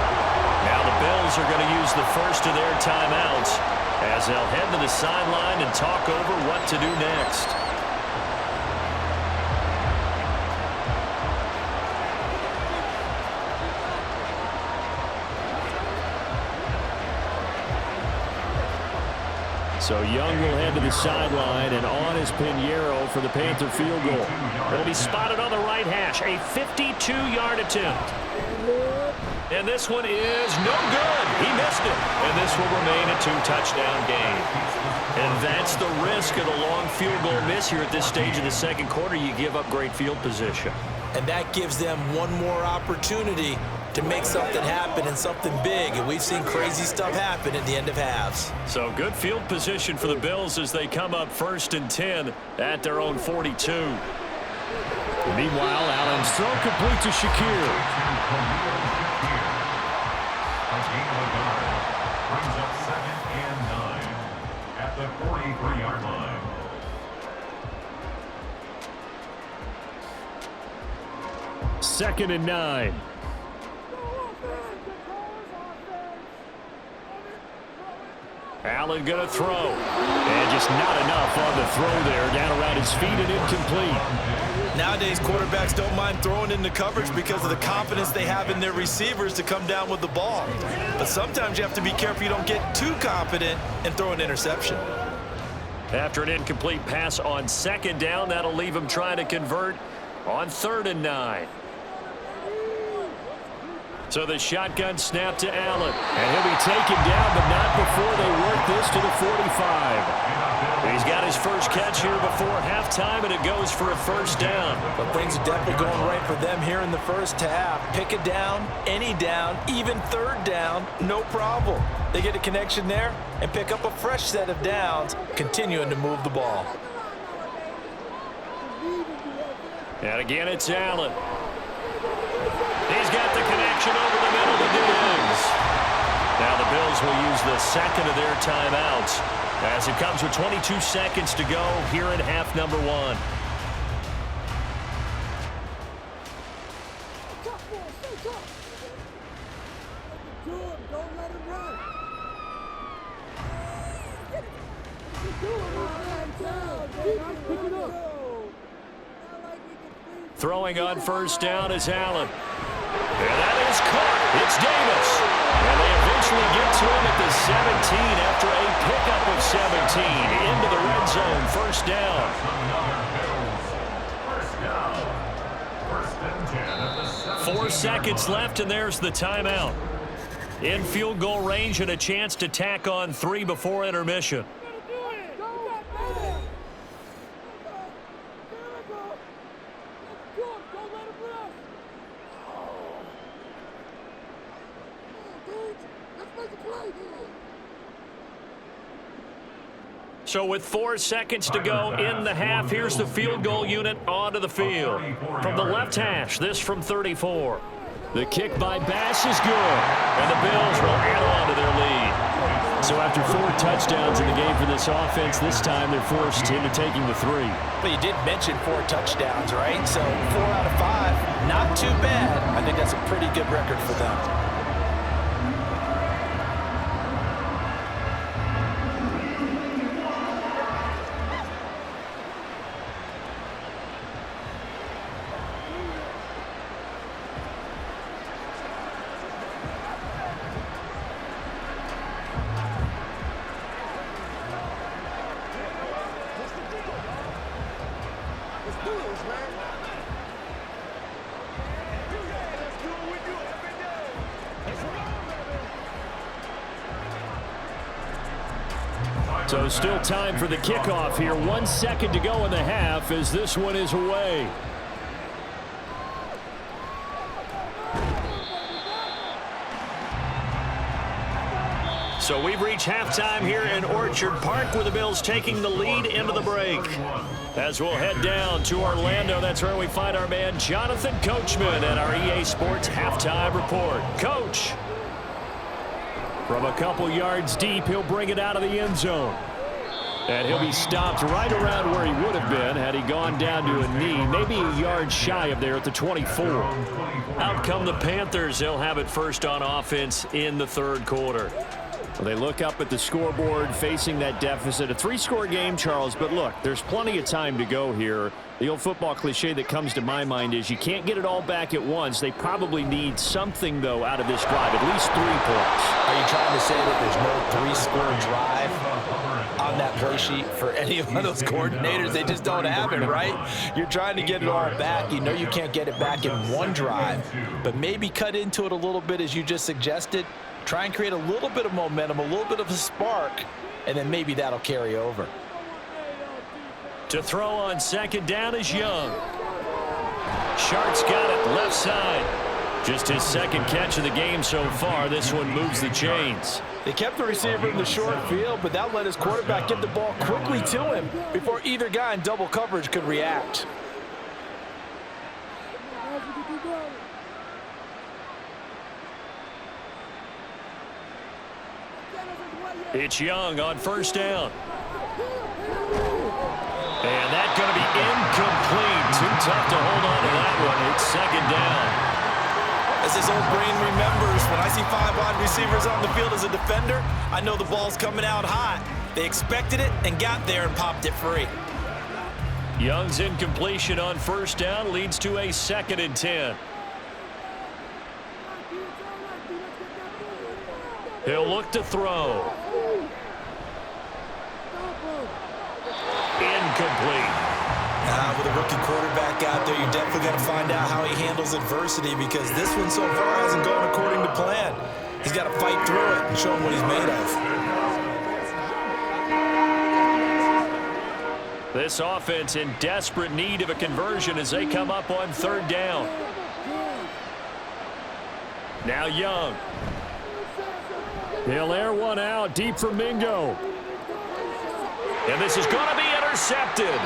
Now the Bills are going to use the first of their timeouts as they'll head to the sideline and talk over what to do next. So Young will head to the sideline, and on is Pinheiro for the Panther field goal. It'll be spotted on the right hash, a 52-yard attempt. And this one is no good. He missed it. And this will remain a 2-touchdown game. And that's the risk of the long field goal miss here at this stage of the 2nd quarter. You give up great field position. And that gives them one more opportunity to make something happen and something big. And we've seen crazy stuff happen at the end of halves. So good field position for the Bills as they come up 1st and 10 at their own 42. Meanwhile, Allen's throw complete to Shakir. Brings up 2nd and 9 at the 43-yard line. Second and 9. Allen going to throw. And just not enough on the throw there. Down around his feet and incomplete. Nowadays, quarterbacks don't mind throwing into coverage because of the confidence they have in their receivers to come down with the ball. But sometimes you have to be careful you don't get too confident and throw an interception. After an incomplete pass on 2nd down, that'll leave him trying to convert on 3rd and 9. So the shotgun snap to Allen. And he'll be taken down, but not before they work this to the 45. He's got his first catch here before halftime, and it goes for a first down. But things are definitely going right for them here in the first half. Pick a down, any down, even third down, no problem. They get a connection there and pick up a fresh set of downs, continuing to move the ball. And again, it's Allen. He's got the connection over the middle to Diggs. Now the Bills will use the second of their timeouts as it comes with 22 seconds to go here in half number one. Throwing on first down is Allen. And that is caught. It's Davis. And they eventually get to him at the 17 after a pickup of 17 into the red zone. First down. 4 seconds left, and there's the timeout. In field goal range and a chance to tack on 3 before intermission. So with 4 seconds to go in the half, here's the field goal unit onto the field. From the left hash, this from 34. The kick by Bass is good, and the Bills will add on to their lead. So after 4 touchdowns in the game for this offense, this time they're forced into taking the 3. But you did mention 4 touchdowns, right? So 4 out of 5, not too bad. I think that's a pretty good record for them. So still time for the kickoff here. 1 second to go in the half as this one is away. So we've reached halftime here in Orchard Park with the Bills taking the lead into the break. As we'll head down to Orlando, that's where we find our man Jonathan Coachman at our EA Sports Halftime Report. Coach. From a couple yards deep, he'll bring it out of the end zone. And he'll be stopped right around where he would have been had he gone down to a knee, maybe a yard shy of there at the 24. Out come the Panthers. They'll have it first on offense in the third quarter. Well, they look up at the scoreboard facing that deficit. A 3-score game, Charles, but look, there's plenty of time to go here. The old football cliche that comes to my mind is you can't get it all back at once. They probably need something, though, out of this drive, at least 3 points. Are you trying to say that there's no 3-score drive on that play sheet for any of those coordinators? They just don't have it, right? You're trying to get it all back. You know you can't get it back in one drive, but maybe cut into it a little bit as you just suggested. Try and create a little bit of momentum, a little bit of a spark, and then maybe that'll carry over. To throw on second down is Young. Sharp's got it left side. Just his second catch of the game so far. This one moves the chains. They kept the receiver in the short field, but that let his quarterback get the ball quickly to him before either guy in double coverage could react. It's Young on first down. And that's going to be incomplete. Too tough to hold on to that one. It's second down. As his old brain remembers, when I see 5 wide receivers on the field as a defender, I know the ball's coming out hot. They expected it and got there and popped it free. Young's incompletion on first down leads to a 2nd and 10. He'll look to throw. Incomplete. With a rookie quarterback out there, you're definitely going to find out how he handles adversity because this one so far hasn't gone according to plan. He's got to fight through it and show him what he's made of. This offense in desperate need of a conversion as they come up on third down. Now Young. They'll air one out deep for Mingo. And this is going to be intercepted.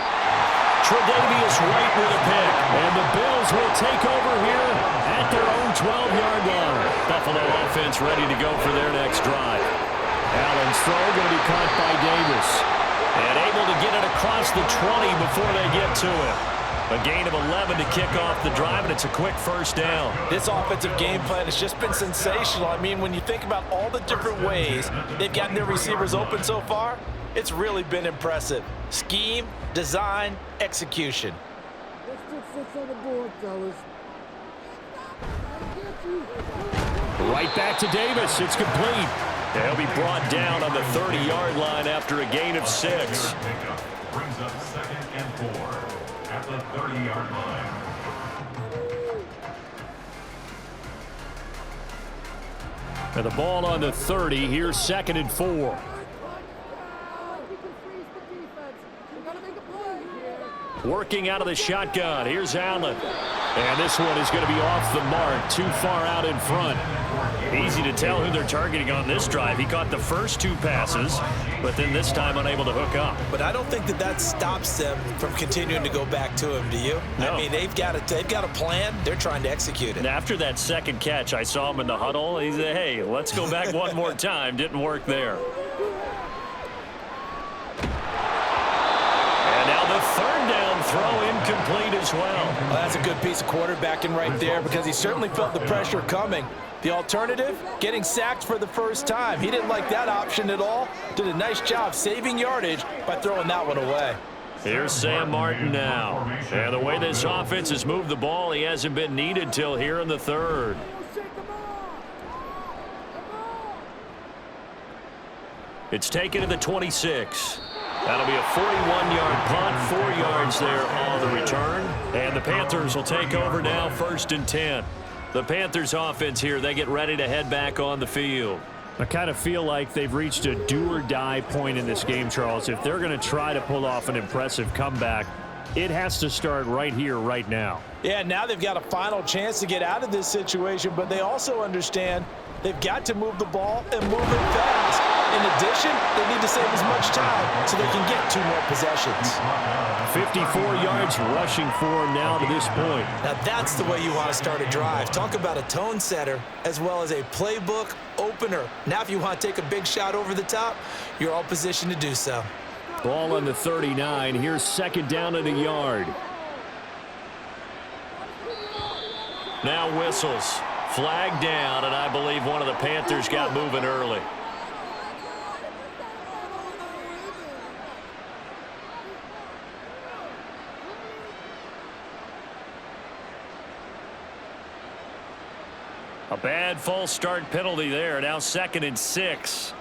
Tre'Davious White with a pick. And the Bills will take over here at their own 12-yard line. Buffalo offense ready to go for their next drive. Allen's throw going to be caught by Davis. And able to get it across the 20 before they get to it. A gain of 11 to kick off the drive, and it's a quick first down. This offensive game plan has just been sensational. I mean, when you think about all the different ways they've gotten their receivers open so far, it's really been impressive. Scheme, design, execution. Let's get 6 on the board, fellas. Right back to Davis. It's complete. They'll be brought down on the 30-yard line after a gain of 6. Brings up 2nd and 4 at the 30-yard line. And the ball on the 30. Here's 2nd and 4. Working out of the shotgun. Here's Allen. And this one is going to be off the mark, too far out in front. Easy to tell who they're targeting on this drive. He caught the first 2 passes, but then this time unable to hook up. But I don't think that stops them from continuing to go back to him, do you? No. I mean, they've got a plan. They're trying to execute it. And after that second catch, I saw him in the huddle. He said, hey, let's go back one more time. Didn't work there. And now the third down throw incomplete as well. Well, that's a good piece of quarterbacking right there because he certainly felt the pressure coming. The alternative, getting sacked for the first time. He didn't like that option at all. Did a nice job saving yardage by throwing that one away. Here's Sam Martin now. And the way this offense has moved the ball, he hasn't been needed till here in the third. It's taken to the 26. That'll be a 41-yard punt, 4 yards there on the return. And the Panthers will take over now, 1st and 10. The Panthers offense here, they get ready to head back on the field. I kind of feel like they've reached a do-or-die point in this game, Charles. If they're going to try to pull off an impressive comeback, it has to start right here, right now. Yeah, now they've got a final chance to get out of this situation, but they also understand they've got to move the ball and move it fast. In addition, they need to save as much time so they can get 2 more possessions. 54 yards rushing for him now to this point. Now that's the way you want to start a drive. Talk about a tone setter as well as a playbook opener. Now if you want to take a big shot over the top, you're all positioned to do so. Ball on the 39. Here's 2nd down and a yard. Now whistles. Flag down, and I believe one of the Panthers got moving early. A bad false start penalty there. Now 2nd and 6.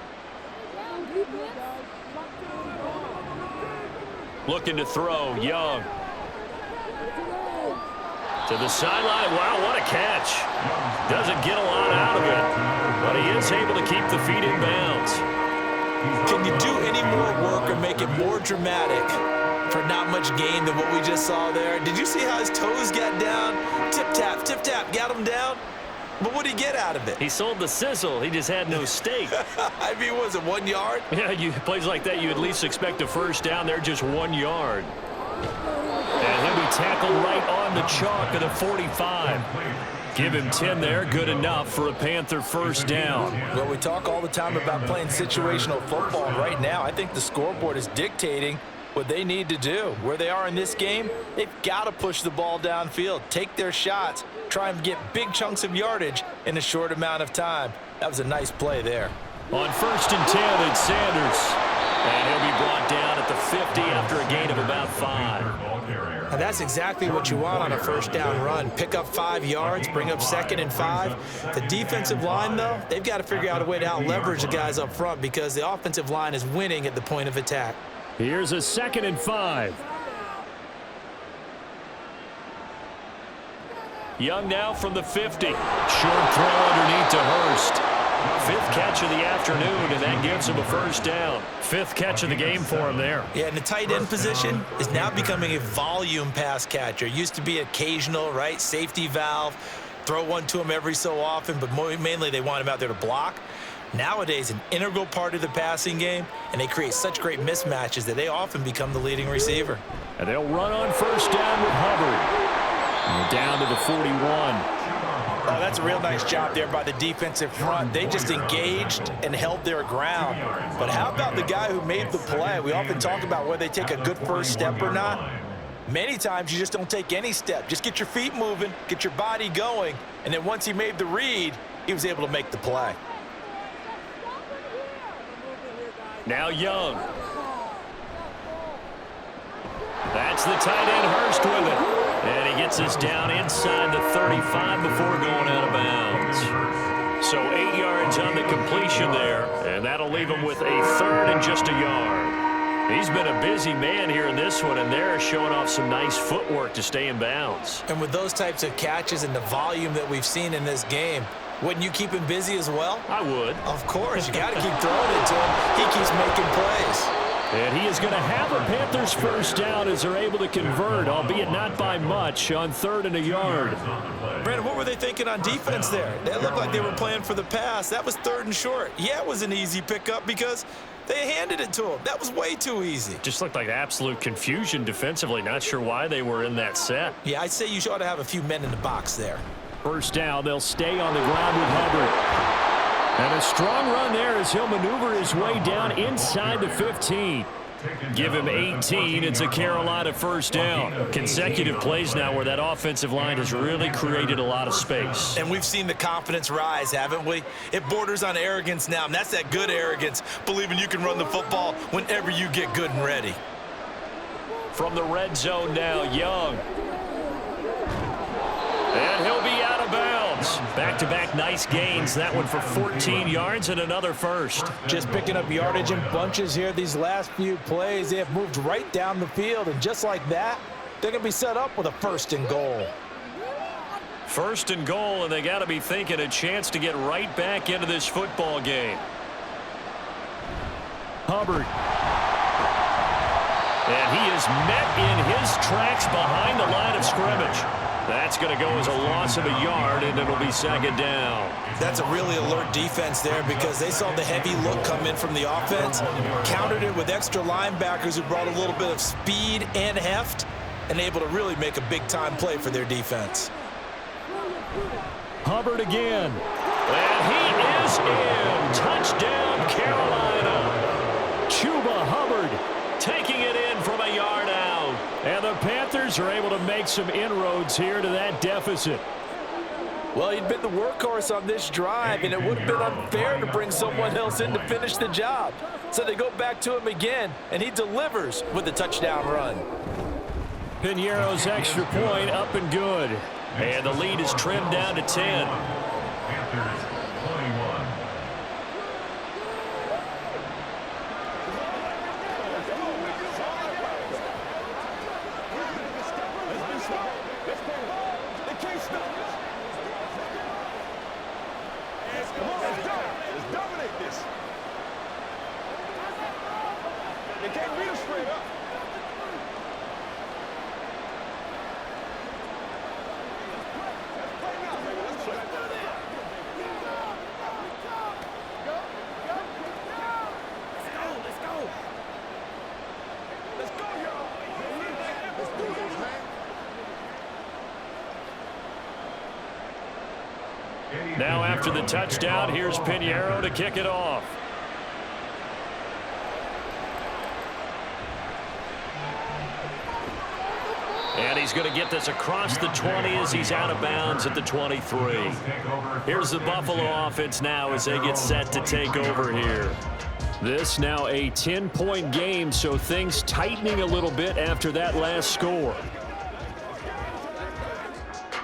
Looking to throw. Young. To the sideline. Wow, what a catch. Doesn't get a lot out of it, but he is able to keep the feet in bounds. Can you do any more work or make it more dramatic for not much gain than what we just saw there? Did you see how his toes got down? Tip, tap, got him down. But what did he get out of it? He sold the sizzle. He just had no steak. I mean, was it 1 yard? Yeah, plays like that, you at least expect a first down. They're just 1 yard. And he'll be tackled right on the chalk of the 45. Give him 10 there. Good enough for a Panther first down. Well, we talk all the time about playing situational football. And right now, I think the scoreboard is dictating what they need to do. Where they are in this game, they've got to push the ball downfield, take their shots, try and get big chunks of yardage in a short amount of time. That was a nice play there. On 1st and 10, it's Sanders. And he'll be brought down at the 50 after a gain of about 5. And that's exactly what you want on a first down run. Pick up 5 yards, bring up 2nd and 5. The defensive line, though, they've got to figure out a way to out-leverage the guys up front because the offensive line is winning at the point of attack. Here's a 2nd and 5. Young now from the 50. Short throw underneath to Hurst. Fifth catch of the afternoon, and that gives him a first down. Fifth catch of the game for him there. Yeah, and the tight end position is now becoming a volume pass catcher. Used to be occasional, right? Safety valve. Throw one to him every so often, but mainly they want him out there to block. Nowadays, an integral part of the passing game, and they create such great mismatches that they often become the leading receiver. And they'll run on first down with Hubbard. And we're down to the 41. Oh, that's a real nice job there by the defensive front. They just engaged and held their ground. But how about the guy who made the play? We often talk about whether they take a good first step or not. Many times you just don't take any step. Just get your feet moving, get your body going, and then once he made the read, he was able to make the play. Now Young. That's the tight end Hurst with it. And he gets us down inside the 35 before going out of bounds. So 8 yards on the completion there, and that'll leave him with a third and just a yard. He's been a busy man here in this one, and they're showing off some nice footwork to stay in bounds. And with those types of catches and the volume that we've seen in this game, wouldn't you keep him busy as well? I would. Of course. You got to keep throwing it to him. He keeps making plays. And he is going to have a Panthers first down as they're able to convert, albeit not by much, on third and a yard. Brandon, what were they thinking on defense there? They looked like they were playing for the pass. That was third and short. Yeah, it was an easy pickup because they handed it to him. That was way too easy. Just looked like absolute confusion defensively. Not sure why they were in that set. Yeah, I'd say you ought to have a few men in the box there. First down, they'll stay on the ground with Hubbard. And a strong run there as he'll maneuver his way down inside the 15. Give him 18. It's a Carolina first down. Consecutive plays now where that offensive line has really created a lot of space. And we've seen the confidence rise, haven't we? It borders on arrogance now, and that's that good arrogance, believing you can run the football whenever you get good and ready. From the red zone now, Young. And he'll be out of bounds. Back-to-back nice gains. That one for 14 yards and another first. Just picking up yardage in bunches here these last few plays. They have moved right down the field, and just like that, they're going to be set up with a first and goal. First and goal, and they got to be thinking a chance to get right back into this football game. Hubbard. And he is met in his tracks behind the line of scrimmage. That's going to go as a loss of a yard, and it'll be second down. That's a really alert defense there because they saw the heavy look come in from the offense, countered it with extra linebackers who brought a little bit of speed and heft, and able to really make a big-time play for their defense. Hubbard again. And he is in. Touchdown, Carolina. Chuba Hubbard taking it in from a yard out. And the Panthers are able to make some inroads here to that deficit. Well, he'd been the workhorse on this drive, and it would have been unfair to bring someone else in to finish the job. So they go back to him again, and he delivers with a touchdown run. Piñeiro's extra point up and good. And the lead is trimmed down to 10. Panthers 21. Now after the touchdown, here's Piñeiro to kick it off. And he's going to get this across the 20 as he's out of bounds at the 23. Here's the Buffalo offense now as they get set to take over here. This now a 10-point game, so things tightening a little bit after that last score.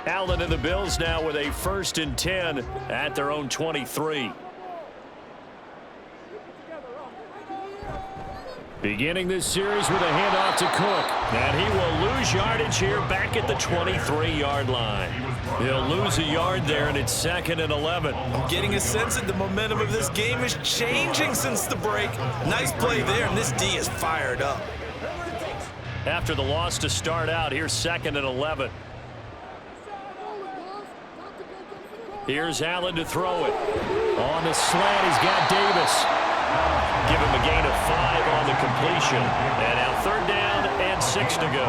Allen and the Bills now with a 1st and 10 at their own 23. Beginning this series with a handoff to Cook. And he will lose yardage here back at the 23-yard line. He'll lose a yard there, and it's 2nd and 11. I'm getting a sense that the momentum of this game is changing since the break. Nice play there, and this D is fired up. After the loss to start out, here's 2nd and 11. Here's Allen to throw it. On the slant, he's got Davis. Give him a gain of 5 on the completion. And now 3rd down and 6 to go.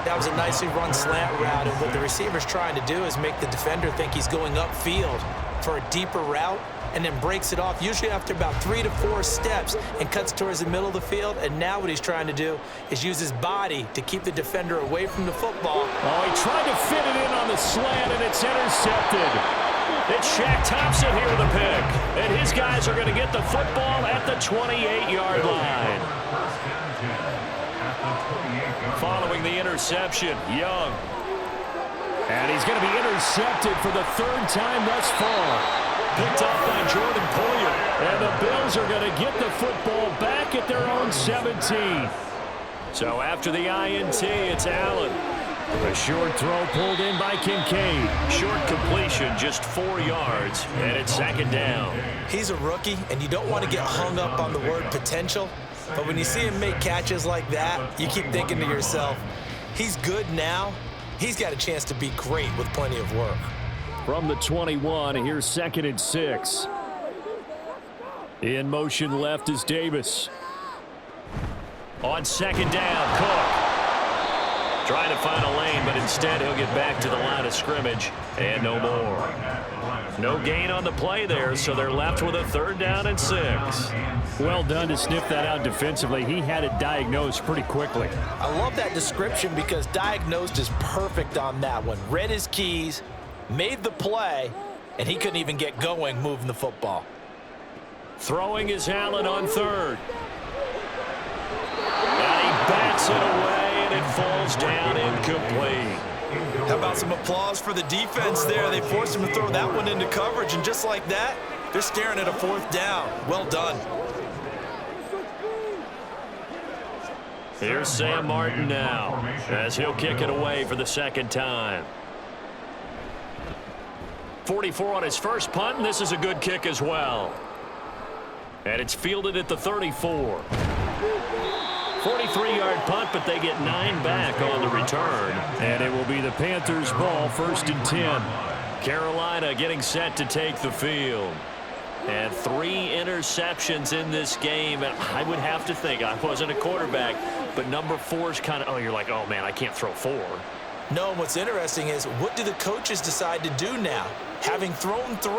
That was a nicely run slant route, and what the receiver's trying to do is make the defender think he's going upfield for a deeper route, and then breaks it off, usually after about 3 to 4 steps, and cuts towards the middle of the field. And now what he's trying to do is use his body to keep the defender away from the football. Oh, he tried to fit it in on the slant, and it's intercepted. It's Shaq Thompson here with a pick. And his guys are going to get the football at the 28-yard line. Following the interception, Young. And he's going to be intercepted for the 3rd time thus far. Picked up by Jordan Poyer. And the Bills are going to get the football back at their own 17. So after the INT, it's Allen. A short throw pulled in by Kincaid. Short completion, just 4 yards, and it's 2nd down. He's a rookie, and you don't want to get hung up on the word potential. But when you see him make catches like that, you keep thinking to yourself, he's good now. He's got a chance to be great with plenty of work. From the 21, here's 2nd and 6. In motion left is Davis. On 2nd down, Cook. Trying to find a lane, but instead he'll get back to the line of scrimmage, and no more. No gain on the play there, so they're left with a 3rd down and 6. Well done to sniff that out defensively. He had it diagnosed pretty quickly. I love that description because diagnosed is perfect on that one. Read his keys, made the play, and he couldn't even get going moving the football. Throwing is Allen on 3rd. And he bats it away. It falls down incomplete. How about some applause for the defense there? They forced him to throw that one into coverage, and just like that, they're staring at a 4th down. Well done. Here's Sam Martin now, as he'll kick it away for the 2nd time. 44 on his first punt, and this is a good kick as well. And it's fielded at the 34. 43-yard punt, but they get 9 back on the return. And it will be the Panthers' ball, 1st and 10. Carolina getting set to take the field. And 3 interceptions in this game. And I would have to think, I wasn't a quarterback, but number 4 is kind of, oh, you're like, oh, man, I can't throw 4. No, what's interesting is, what do the coaches decide to do now? Having thrown 3,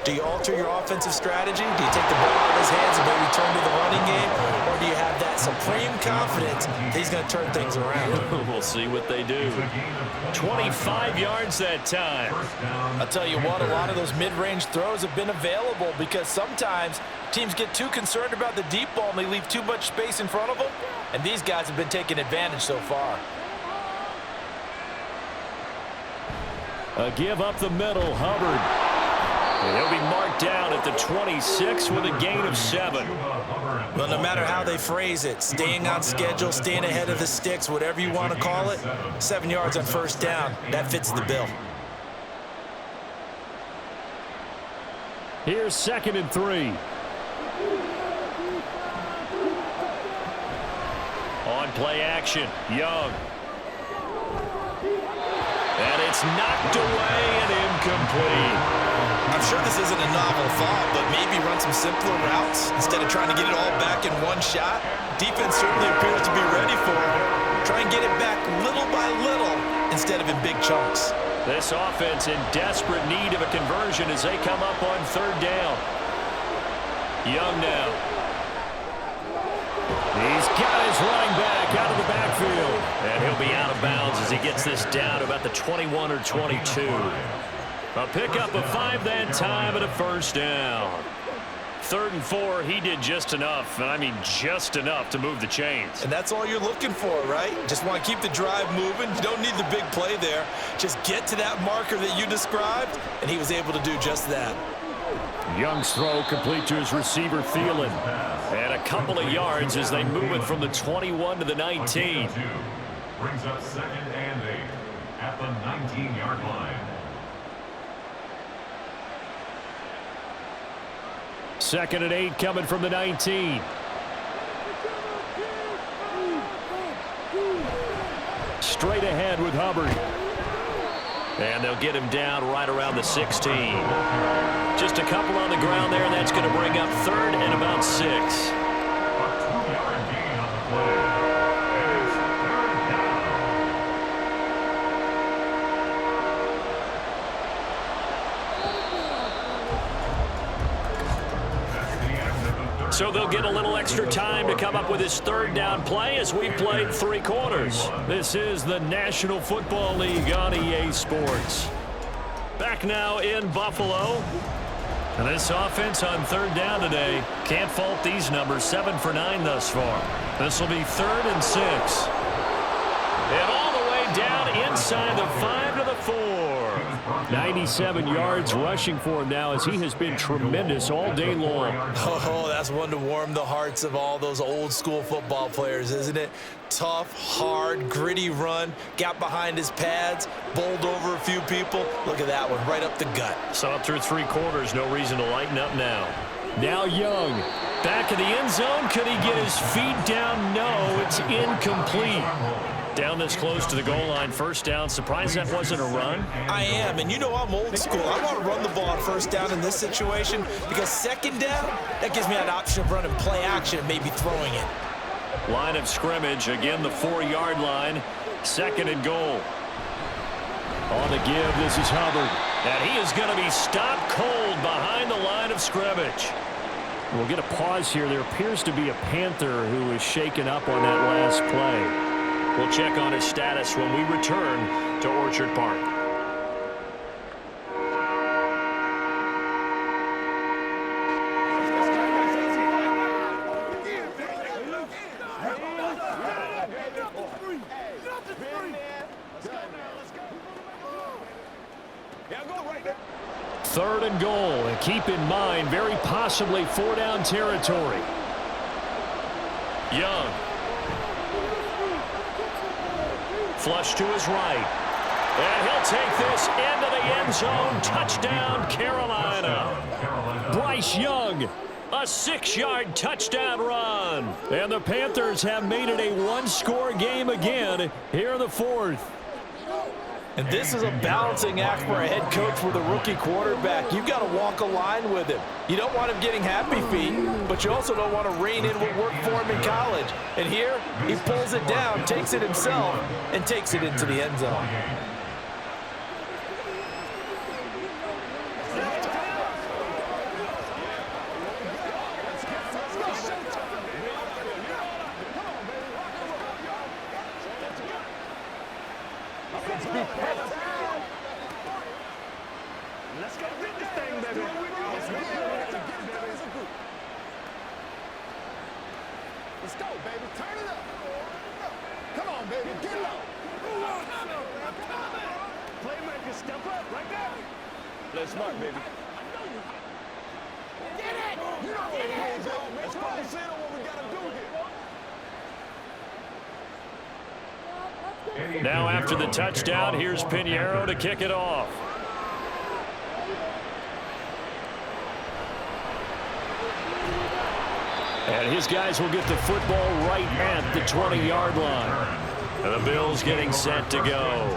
do you alter your offensive strategy? Do you take the ball out of his hands and maybe turn to the running game? Or do you have that supreme confidence that he's going to turn things around? We'll see what they do. 25 yards that time. I'll tell you what, a lot of those mid-range throws have been available because sometimes teams get too concerned about the deep ball and they leave too much space in front of them. And these guys have been taking advantage so far. A give up the middle, Hubbard. And he'll be marked down at the 26 with a gain of 7. Well, no matter how they phrase it, staying on schedule, staying ahead of the sticks, whatever you want to call it, 7 yards on 1st down, that fits the bill. Here's 2nd and 3. On play action, Young. And it's knocked away and incomplete. I'm sure this isn't a novel thought, but maybe run some simpler routes instead of trying to get it all back in one shot. Defense certainly appears to be ready for it. Try and get it back little by little instead of in big chunks. This offense in desperate need of a conversion as they come up on 3rd down. Young now. He's got his running back out of the backfield. And he'll be out of bounds as he gets this down to about the 21 or 22. A pickup of 5 that time and a 1st down. 3rd and 4, he did just enough, and I mean just enough to move the chains. And that's all you're looking for, right? Just want to keep the drive moving. You don't need the big play there. Just get to that marker that you described, and he was able to do just that. Young's throw complete to his receiver, Thielen. And a couple of yards as they move it from the 21 to the 19. Brings up 2nd and 8 at the 19-yard line. 2nd and 8 coming from the 19. Straight ahead with Hubbard. And they'll get him down right around the 16. Just a couple on the ground there, and that's going to bring up 3rd and about 6. A 2-yard gain on the play. And it's 3rd down. That's the end of the third. So they'll get a little extra time to come up with his 3rd down play as we played 3 quarters. This is the National Football League on EA Sports. Back now in Buffalo. And this offense on 3rd down today, can't fault these numbers. 7 for 9 thus far. This will be 3rd and 6. And all the way down inside the 5 to the 4. 97 yards rushing for him now as he has been tremendous all day long. Oh, that's one to warm the hearts of all those old school football players, isn't it? Tough, hard, gritty run, got behind his pads, bowled over a few people. Look at that one, right up the gut. Saw it through 3 quarters, no reason to lighten up now. Now Young. Back in the end zone, could he get his feet down? No, it's incomplete. Down this close to the goal line, 1st down. Surprised that wasn't a run? I am, and you know I'm old school. I want to run the ball on 1st down in this situation because 2nd down, that gives me an option of running play action and maybe throwing it. Line of scrimmage, again the 4-yard line, 2nd and goal. On the give, this is Hubbard. And he is going to be stopped cold behind the line of scrimmage. We'll get a pause here. There appears to be a Panther who is shaken up on that last play. We'll check on his status when we return to Orchard Park. Third and goal, and keep in mind, very possibly 4-down territory. Young. Flush to his right. And he'll take this into the end zone. Touchdown, Carolina. Bryce Young. A 6-yard touchdown run. And the Panthers have made it a 1-score game again here in the 4th. And this is a balancing act for a head coach with a rookie quarterback. You've got to walk a line with him. You don't want him getting happy feet, but you also don't want to rein in what worked for him in college. And here, he pulls it down, takes it himself, and takes it into the end zone. Let's go get this thing, baby. Let's go, baby. Turn it up. Come on, baby. Get low. Playmaker, step up right there. Play smart, baby. Get it. You know what it is, y'all. Let's focus in on what we got to do here. Now after the touchdown, here's Pinheiro to kick it off. And his guys will get the football right at the 20-yard line. And the Bills getting set to go.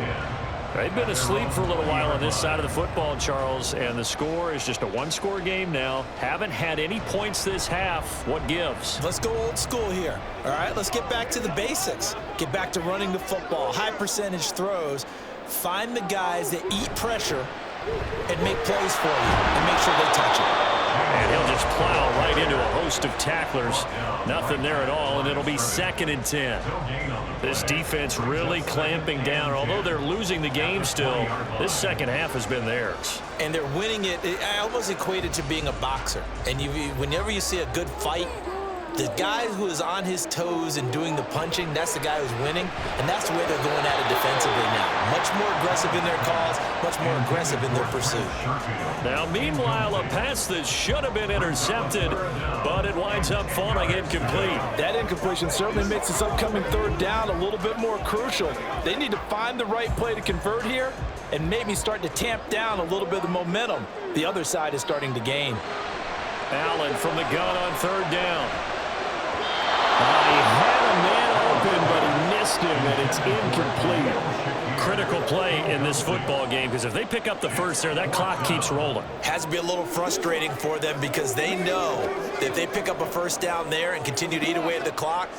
They've been asleep for a little while on this side of the football, Charles, and the score is just a 1-score game now. Haven't had any points this half. What gives? Let's go old school here. All right, let's get back to the basics. Get back to running the football, high percentage throws. Find the guys that eat pressure and make plays for you and make sure they touch it. And he'll just plow right into a host of tacklers. Nothing there at all, and it'll be 2nd and 10. This defense really clamping down. Although they're losing the game still, this second half has been theirs. And they're winning it. I almost equate it to being a boxer. And whenever you see a good fight, the guy who is on his toes and doing the punching, that's the guy who's winning. And that's the way they're going at it defensively now. Much much more aggressive in their calls, much more aggressive in their pursuit. Now, meanwhile, a pass that should have been intercepted, but it winds up falling incomplete. That incompletion certainly makes this upcoming third down a little bit more crucial. They need to find the right play to convert here and maybe start to tamp down a little bit of the momentum the other side is starting to gain. Allen from the gun on third down. He had a man open, but he missed him, and it's incomplete. Critical play in this football game, because if they pick up the first there, that clock keeps rolling. Has to be a little frustrating for them because they know that if they pick up a first down there and continue to eat away at the clock,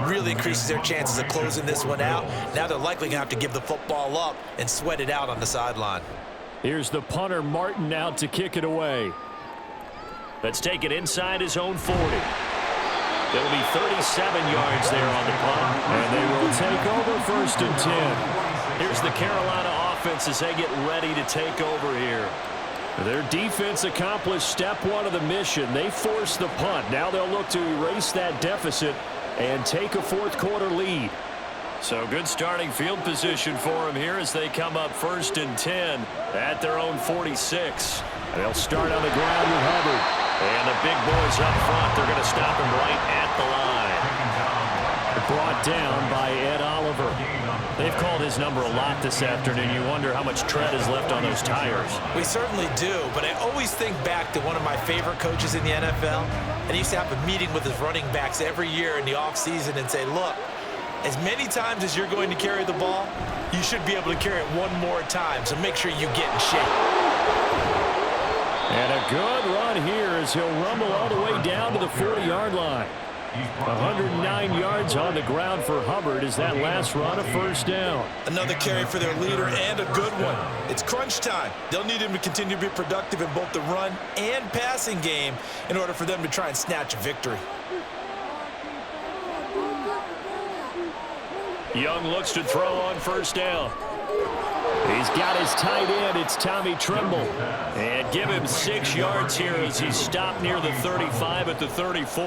really increases their chances of closing this one out. Now they're likely going to have to give the football up and sweat it out on the sideline. Here's the punter, Martin, out to kick it away. Let's take it inside his own 40. It'll be 37 yards there on the punt, and they will take over 1st and 10. Here's the Carolina offense as they get ready to take over here. Their defense accomplished step one of the mission. They forced the punt. Now they'll look to erase that deficit and take a fourth-quarter lead. So good starting field position for them here as they come up 1st and 10 at their own 46. They'll start on the ground with Hubbard. And the big boys up front, they're going to stop him right at the line. Brought down by Ed Oliver. They've called his number a lot this afternoon. You wonder how much tread is left on those tires. We certainly do, but I always think back to one of my favorite coaches in the NFL, and he used to have a meeting with his running backs every year in the offseason and say, look, as many times as you're going to carry the ball, you should be able to carry it one more time, so make sure you get in shape. And a good run here as he'll rumble all the way down to the 40-yard line. 109 yards on the ground for Hubbard as that last run a first down. Another carry for their leader and a good one. It's crunch time. They'll need him to continue to be productive in both the run and passing game in order for them to try and snatch a victory. Young looks to throw on first down. He's got his tight end. It's Tommy Tremble. And give him 6 yards here as he's stopped near the 35 at the 34.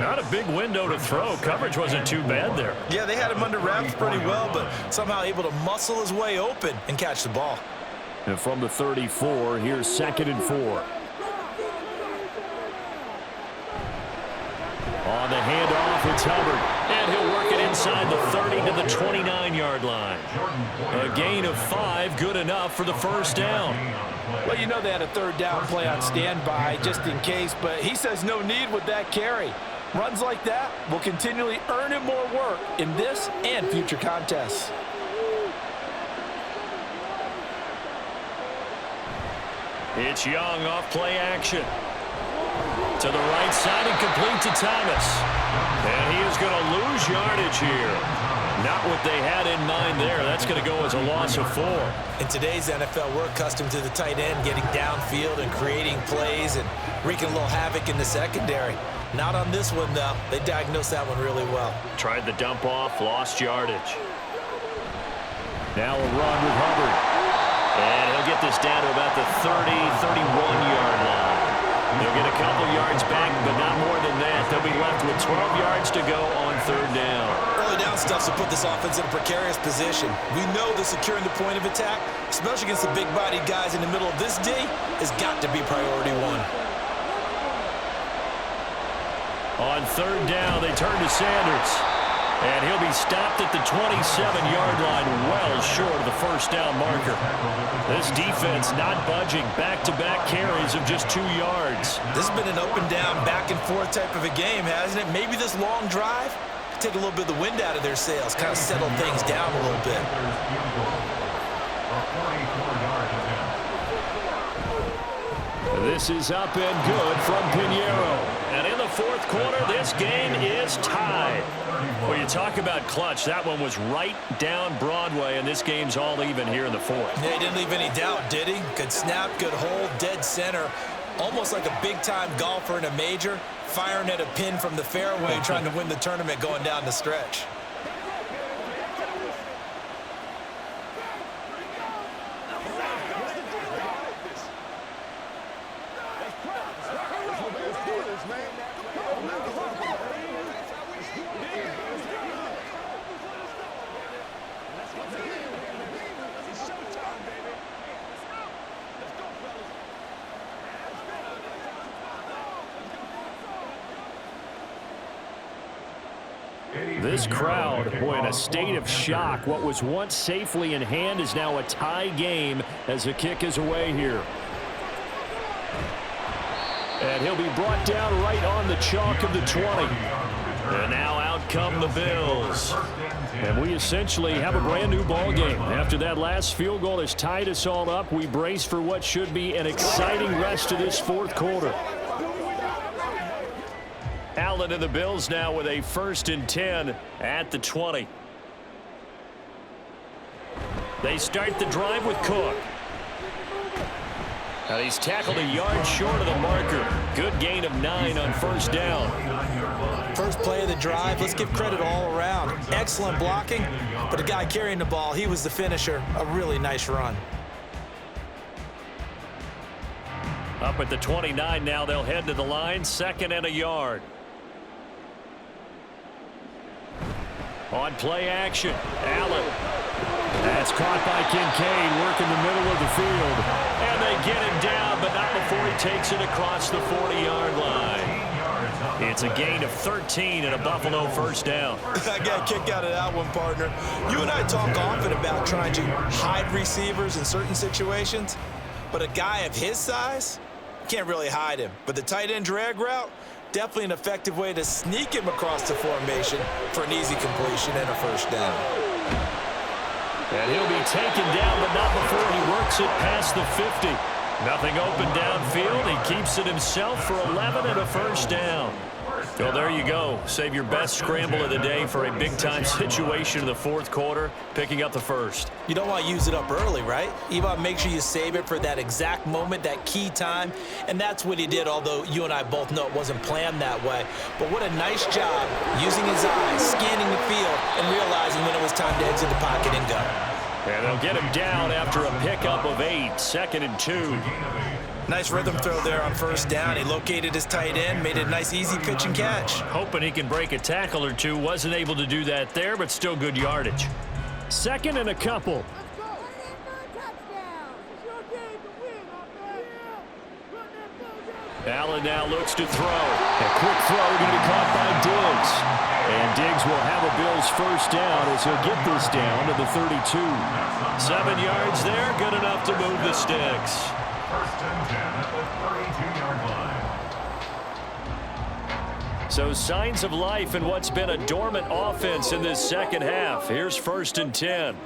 Not a big window to throw. Coverage wasn't too bad there. Yeah, they had him under wraps pretty well, but somehow able to muscle his way open and catch the ball. And from the 34, here's 2nd and 4. On the handoff, it's Hubbard. And he'll work it inside the 30 to the 29-yard line. A gain of 5, good enough for the first down. Well, you know they had a third down play on standby just in case, but he says no need with that carry. Runs like that will continually earn him more work in this and future contests. It's Young off play action. To the right side and complete to Thomas. And he is going to lose yardage here. Not what they had in mind there. That's going to go as a loss of 4. In today's NFL, we're accustomed to the tight end getting downfield and creating plays and wreaking a little havoc in the secondary. Not on this one, though. They diagnosed that one really well. Tried the dump off, lost yardage. Now a run with Hubbard. And he'll get this down to about the 30, 31-yard line. They'll get a couple yards back, but not more than that. They'll be left with 12 yards to go on third down. Early down stuff to put this offense in a precarious position. We know that securing the point of attack, especially against the big-bodied guys in the middle of this D, has got to be priority 1. On third down, they turn to Sanders. And he'll be stopped at the 27-yard line, well short of the first down marker. This defense not budging. Back-to-back carries of just 2 yards. This has been an up-and-down, back-and-forth type of a game, hasn't it? Maybe this long drive could take a little bit of the wind out of their sails, kind of settle things down a little bit. This is up and good from Pinheiro. And in the fourth quarter, this game is tied. Well, you talk about clutch. That one was right down Broadway, and this game's all even here in the fourth. Yeah, he didn't leave any doubt, did he? Good snap, good hold, dead center. Almost like a big-time golfer in a major, firing at a pin from the fairway, trying to win the tournament going down the stretch. This crowd, boy, in a state of shock. What was once safely in hand is now a tie game as the kick is away here. And he'll be brought down right on the chalk of the 20. And now out come the Bills. And we essentially have a brand new ball game. After that last field goal has tied us all up, we brace for what should be an exciting rest of this fourth quarter. Allen and the Bills now with a 1st and 10 at the 20. They start the drive with Cook. And he's tackled a yard short of the marker. Good gain of 9 on 1st down. First play of the drive, let's give credit all around. Excellent blocking, but the guy carrying the ball, he was the finisher. A really nice run. Up at the 29 now, they'll head to the line, 2nd and a yard. On play action, Allen. That's caught by Kincaid, working the middle of the field. And they get him down, but not before he takes it across the 40-yard line. It's a gain of 13 and a Buffalo 1st down. I got a kick out of that one, partner. You and I talk often about trying to hide receivers in certain situations, but a guy of his size, can't really hide him. But the tight end drag route, definitely an effective way to sneak him across the formation for an easy completion and a 1st down. And he'll be taken down, but not before he works it past the 50. Nothing open downfield. He keeps it himself for 11 and a 1st down. Well, there you go. Save your best scramble of the day for a big-time situation in the 4th quarter, picking up the 1st. You don't want to use it up early, right? You want to make sure you save it for that exact moment, that key time, and that's what he did, although you and I both know it wasn't planned that way. But what a nice job using his eyes, scanning the field, and realizing when it was time to exit the pocket and go. And they'll get him down after a pickup of 8, 2nd and 2. Nice rhythm throw there on 1st down. He located his tight end, made it a nice, easy pitch and catch. Hoping he can break a tackle or two. Wasn't able to do that there, but still good yardage. 2nd and a couple. Allen now looks to throw. A quick throw going to be caught by Diggs. And Diggs will have a Bills 1st down as he'll get this down to the 32. 7 yards there, good enough to move the sticks. 1st and 10 at the 32-yard line. So signs of life in what's been a dormant offense in this 2nd half. Here's 1st and 10.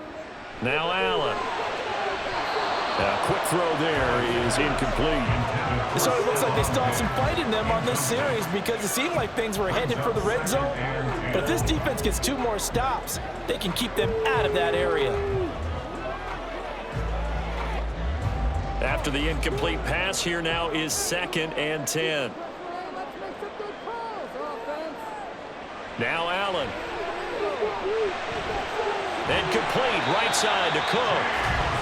Now Allen. A quick throw there is incomplete. It sort of looks like they still have some fight in them on this series because it seemed like things were headed for the red zone. But if this defense gets 2 more stops, they can keep them out of that area. After the incomplete pass, here now is 2nd and 10. Now Allen. Incomplete, right side to Cook.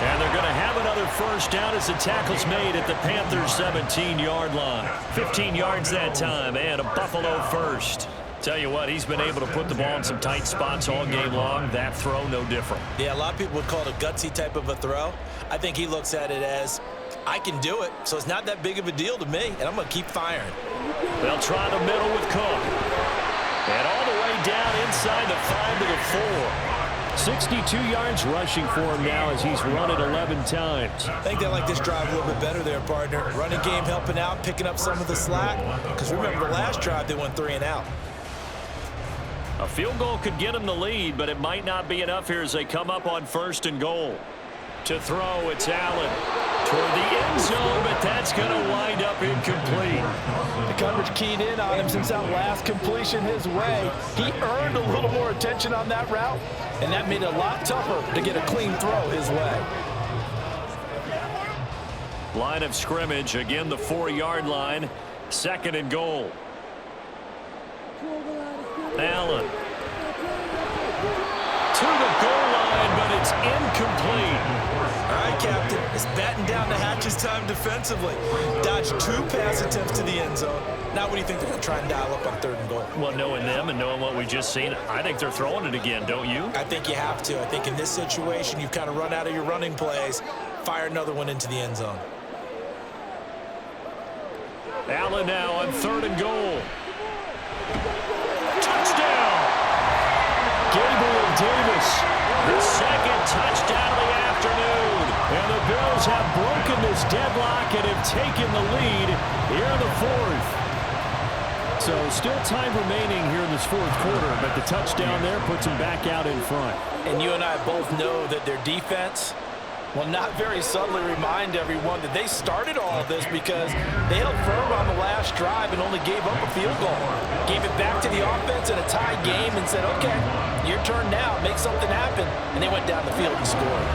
And they're going to have another 1st down as the tackle's made at the Panthers' 17-yard line. 15 yards that time and a Buffalo 1st. Tell you what, he's been able to put the ball in some tight spots all game long. That throw, no different. Yeah, a lot of people would call it a gutsy type of a throw. I think he looks at it as, I can do it, so it's not that big of a deal to me, and I'm going to keep firing. They'll try the middle with Cook. And all the way down inside the 5 to the 4. 62 yards rushing for him now as he's run it 11 times. I think they like this drive a little bit better there, partner. Running game helping out, picking up some of the slack. Because remember, the last drive they went 3 and out. A field goal could get them the lead, but it might not be enough here as they come up on 1st and goal. To throw, it's Allen. Toward the end zone, but that's going to wind up incomplete. The coverage keyed in on him since that last completion his way. He earned a little more attention on that route, and that made it a lot tougher to get a clean throw his way. Line of scrimmage, again the 4-yard line. 2nd and goal. Allen. To the goal line, but it's incomplete. All right, Captain. It's batting down the hatches time defensively. Dodged 2 pass attempts to the end zone. Now what do you think they're going to try and dial up on 3rd and goal? Well, knowing them and knowing what we just seen, I think they're throwing it again, don't you? I think you have to. I think in this situation, you've kind of run out of your running plays. Fire another one into the end zone. Allen now on 3rd and goal. Touchdown! Gabriel Davis, the second touchdown of the afternoon. And the Bills have broken this deadlock and have taken the lead here in the fourth. So still time remaining here in this fourth quarter, but the touchdown there puts them back out in front. And you and I both know that their defense will not very subtly remind everyone that they started all of this because they held firm on the last drive and only gave up a field goal. Gave it back to the offense in a tie game and said, okay, your turn now, make something happen. And they went down the field and scored.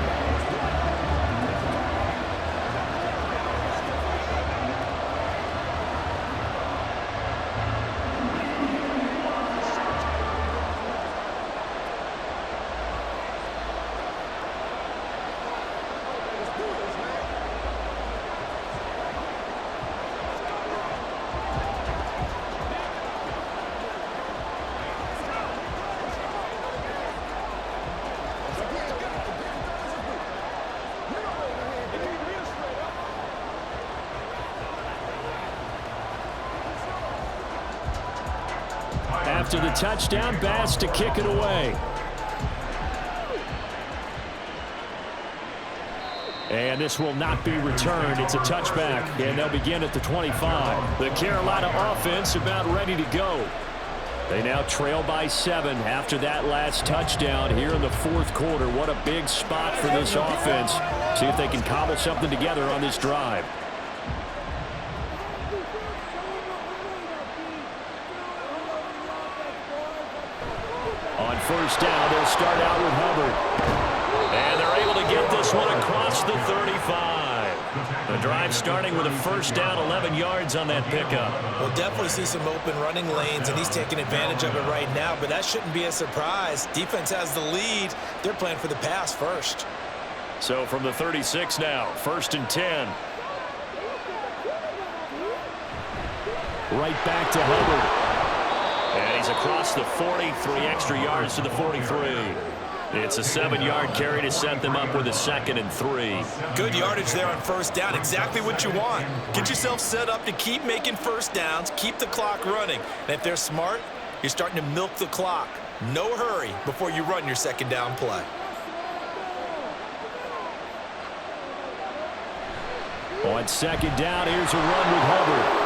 After the touchdown, Bass to kick it away. And this will not be returned. It's a touchback, and they'll begin at the 25. The Carolina offense about ready to go. They now trail by 7 after that last touchdown here in the fourth quarter. What a big spot for this offense. See if they can cobble something together on this drive. On first down, they'll start out with Hubbard. And they're able to get this one across the 35. The drive starting with a first down, 11 yards on that pickup. We'll definitely see some open running lanes, and he's taking advantage of it right now, but that shouldn't be a surprise. Defense has the lead. They're playing for the pass first. So from the 36 now, 1st and 10. Right back to Hubbard. And he's across the 40, 3 extra yards to the 43. It's a 7-yard carry to set them up with a 2nd and 3. Good yardage there on first down. Exactly what you want. Get yourself set up to keep making first downs, keep the clock running. And if they're smart, you're starting to milk the clock. No hurry before you run your second down play. On second down, here's a run with Hubbard.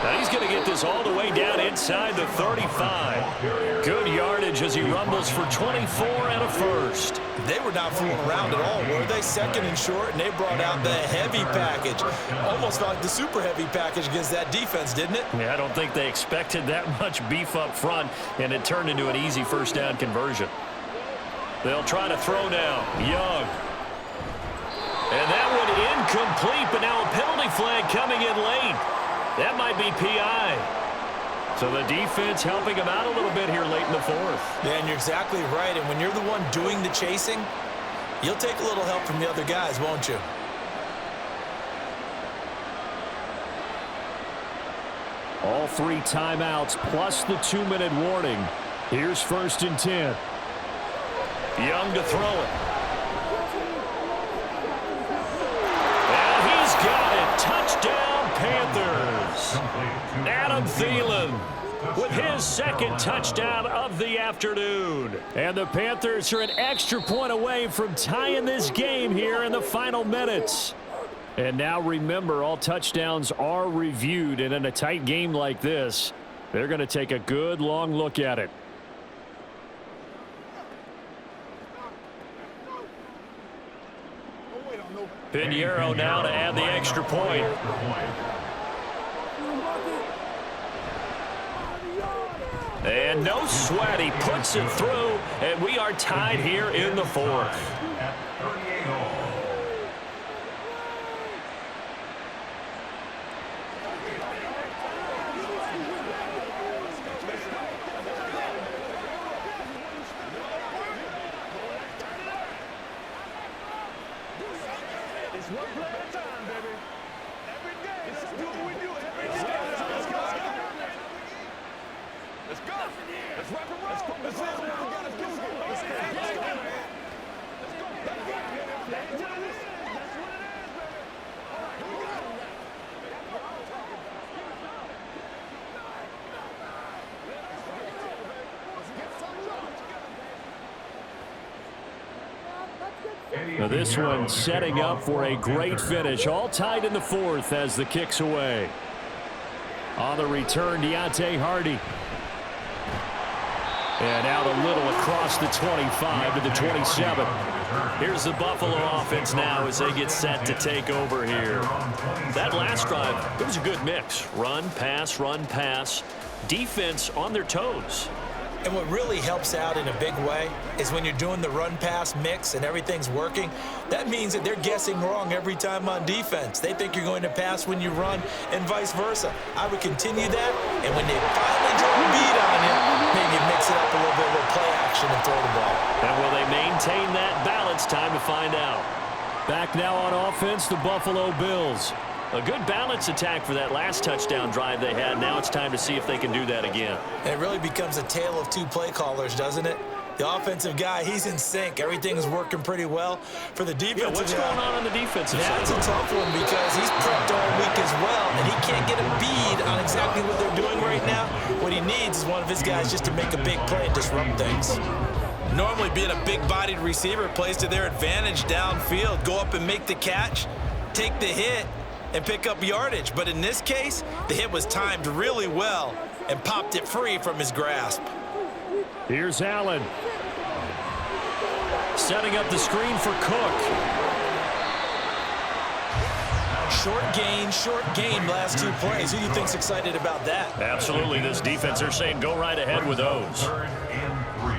Now he's going to get this all the way down inside the 35. Good yardage as he rumbles for 24 and a first. They were not fooling around at all, were they? 2nd and short, and they brought out the heavy package. Almost felt like the super heavy package against that defense, didn't it? Yeah, I don't think they expected that much beef up front, and it turned into an easy first down conversion. They'll try to throw now. Young. And that one incomplete, but now a penalty flag coming in late. That might be PI. So the defense helping him out a little bit here late in the fourth. Yeah, and you're exactly right. And when you're the one doing the chasing, you'll take a little help from the other guys, won't you? All 3 timeouts plus the 2-minute warning. Here's 1st and 10. Young to throw it. And he's got it. Touchdown, Panthers. Adam Thielen with his 2nd touchdown of the afternoon. And the Panthers are an extra point away from tying this game here in the final minutes. And now remember, all touchdowns are reviewed, and in a tight game like this, they're going to take a good long look at it. Pinheiro now to add the extra point. And no sweat, he puts it through, and we are tied here in the fourth. It's one play at a time, baby. Every day, let's do what we do every day. Let's go. Let's go. Let's rock and roll. Let's go. Let's go. Let's go. Let's go. Let's go. That's what it is, baby. All right, here we go. Now this one setting up for a great finish. All tied in the fourth as the kick's away. On the return, Deontay Hardy. And out a little across the 25 to the 27. Here's the Buffalo offense now as they get set to take over here. That last drive, it was a good mix. Run, pass, defense on their toes. And what really helps out in a big way is when you're doing the run-pass mix and everything's working, that means that they're guessing wrong every time on defense. They think you're going to pass when you run and vice versa. I would continue that, and when they finally draw a beat on you, maybe mix it up a little bit with play action and throw the ball. And will they maintain that balance? Time to find out. Back now on offense, the Buffalo Bills. A good balance attack for that last touchdown drive they had. Now it's time to see if they can do that again. And it really becomes a tale of two play callers, doesn't it? The offensive guy, he's in sync. Everything's working pretty well. For the defensive what's going on the defensive side? That's a tough one because he's prepped all week as well, and he can't get a bead on exactly what they're doing right now. What he needs is one of his guys just to make a big play and disrupt things. Normally, being a big-bodied receiver plays to their advantage downfield. Go up and make the catch, take the hit, and pick up yardage. But in this case, the hit was timed really well and popped it free from his grasp. Here's Allen. Setting up the screen for Cook. Short gain last two plays. Who do you think's excited about that? Absolutely. This defense, they're saying go right ahead with those. 3rd and 3.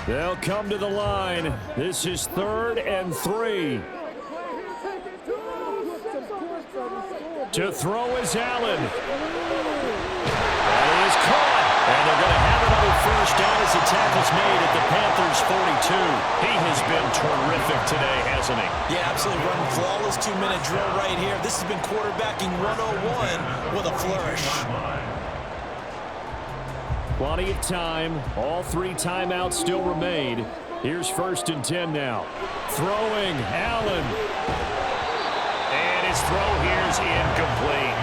They'll come to the line. This is 3rd and 3. To throw is Allen. That is caught. And they're going to have another first down as the tackle's made at the Panthers' 42. He has been terrific today, hasn't he? Yeah, absolutely. Running flawless 2-minute drill right here. This has been quarterbacking 101 with a flourish. Plenty of time. All 3 timeouts still remain. Here's 1st and 10 now. Throwing, Allen. And his throw here is incomplete.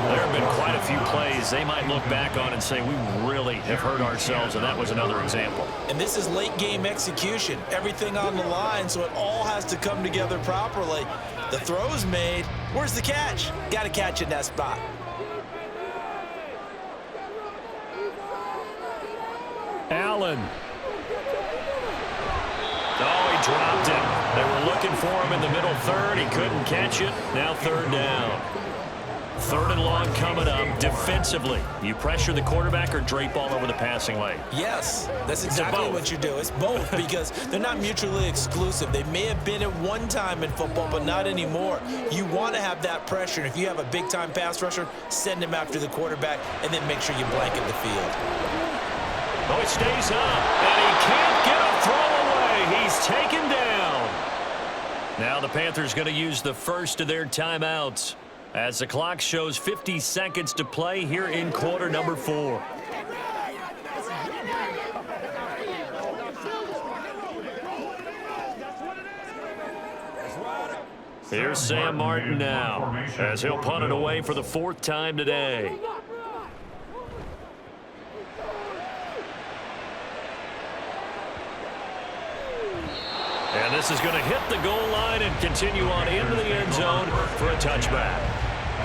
There have been quite a few plays they might look back on and say, we really have hurt ourselves, and that was another example. And this is late-game execution. Everything on the line, so it all has to come together properly. The throw's made. Where's the catch? Got to catch in that spot. Allen. Oh, he dropped it. They were looking for him in the middle third. He couldn't catch it. Now 3rd down. 3rd and long coming up. Defensively, you pressure the quarterback or drape all over the passing lane? Yes, that's exactly what you do. It's both because they're not mutually exclusive. They may have been at one time in football, but not anymore. You want to have that pressure. And if you have a big-time pass rusher, send him after the quarterback and then make sure you blanket the field. Oh, it stays up, and he can't get a throw away. He's taken down. Now the Panthers going to use the first of their timeouts as the clock shows 50 seconds to play here in quarter number 4. Here's Sam Martin now as he'll punt it away for the 4th time today. And this is going to hit the goal line and continue on into the end zone for a touchback.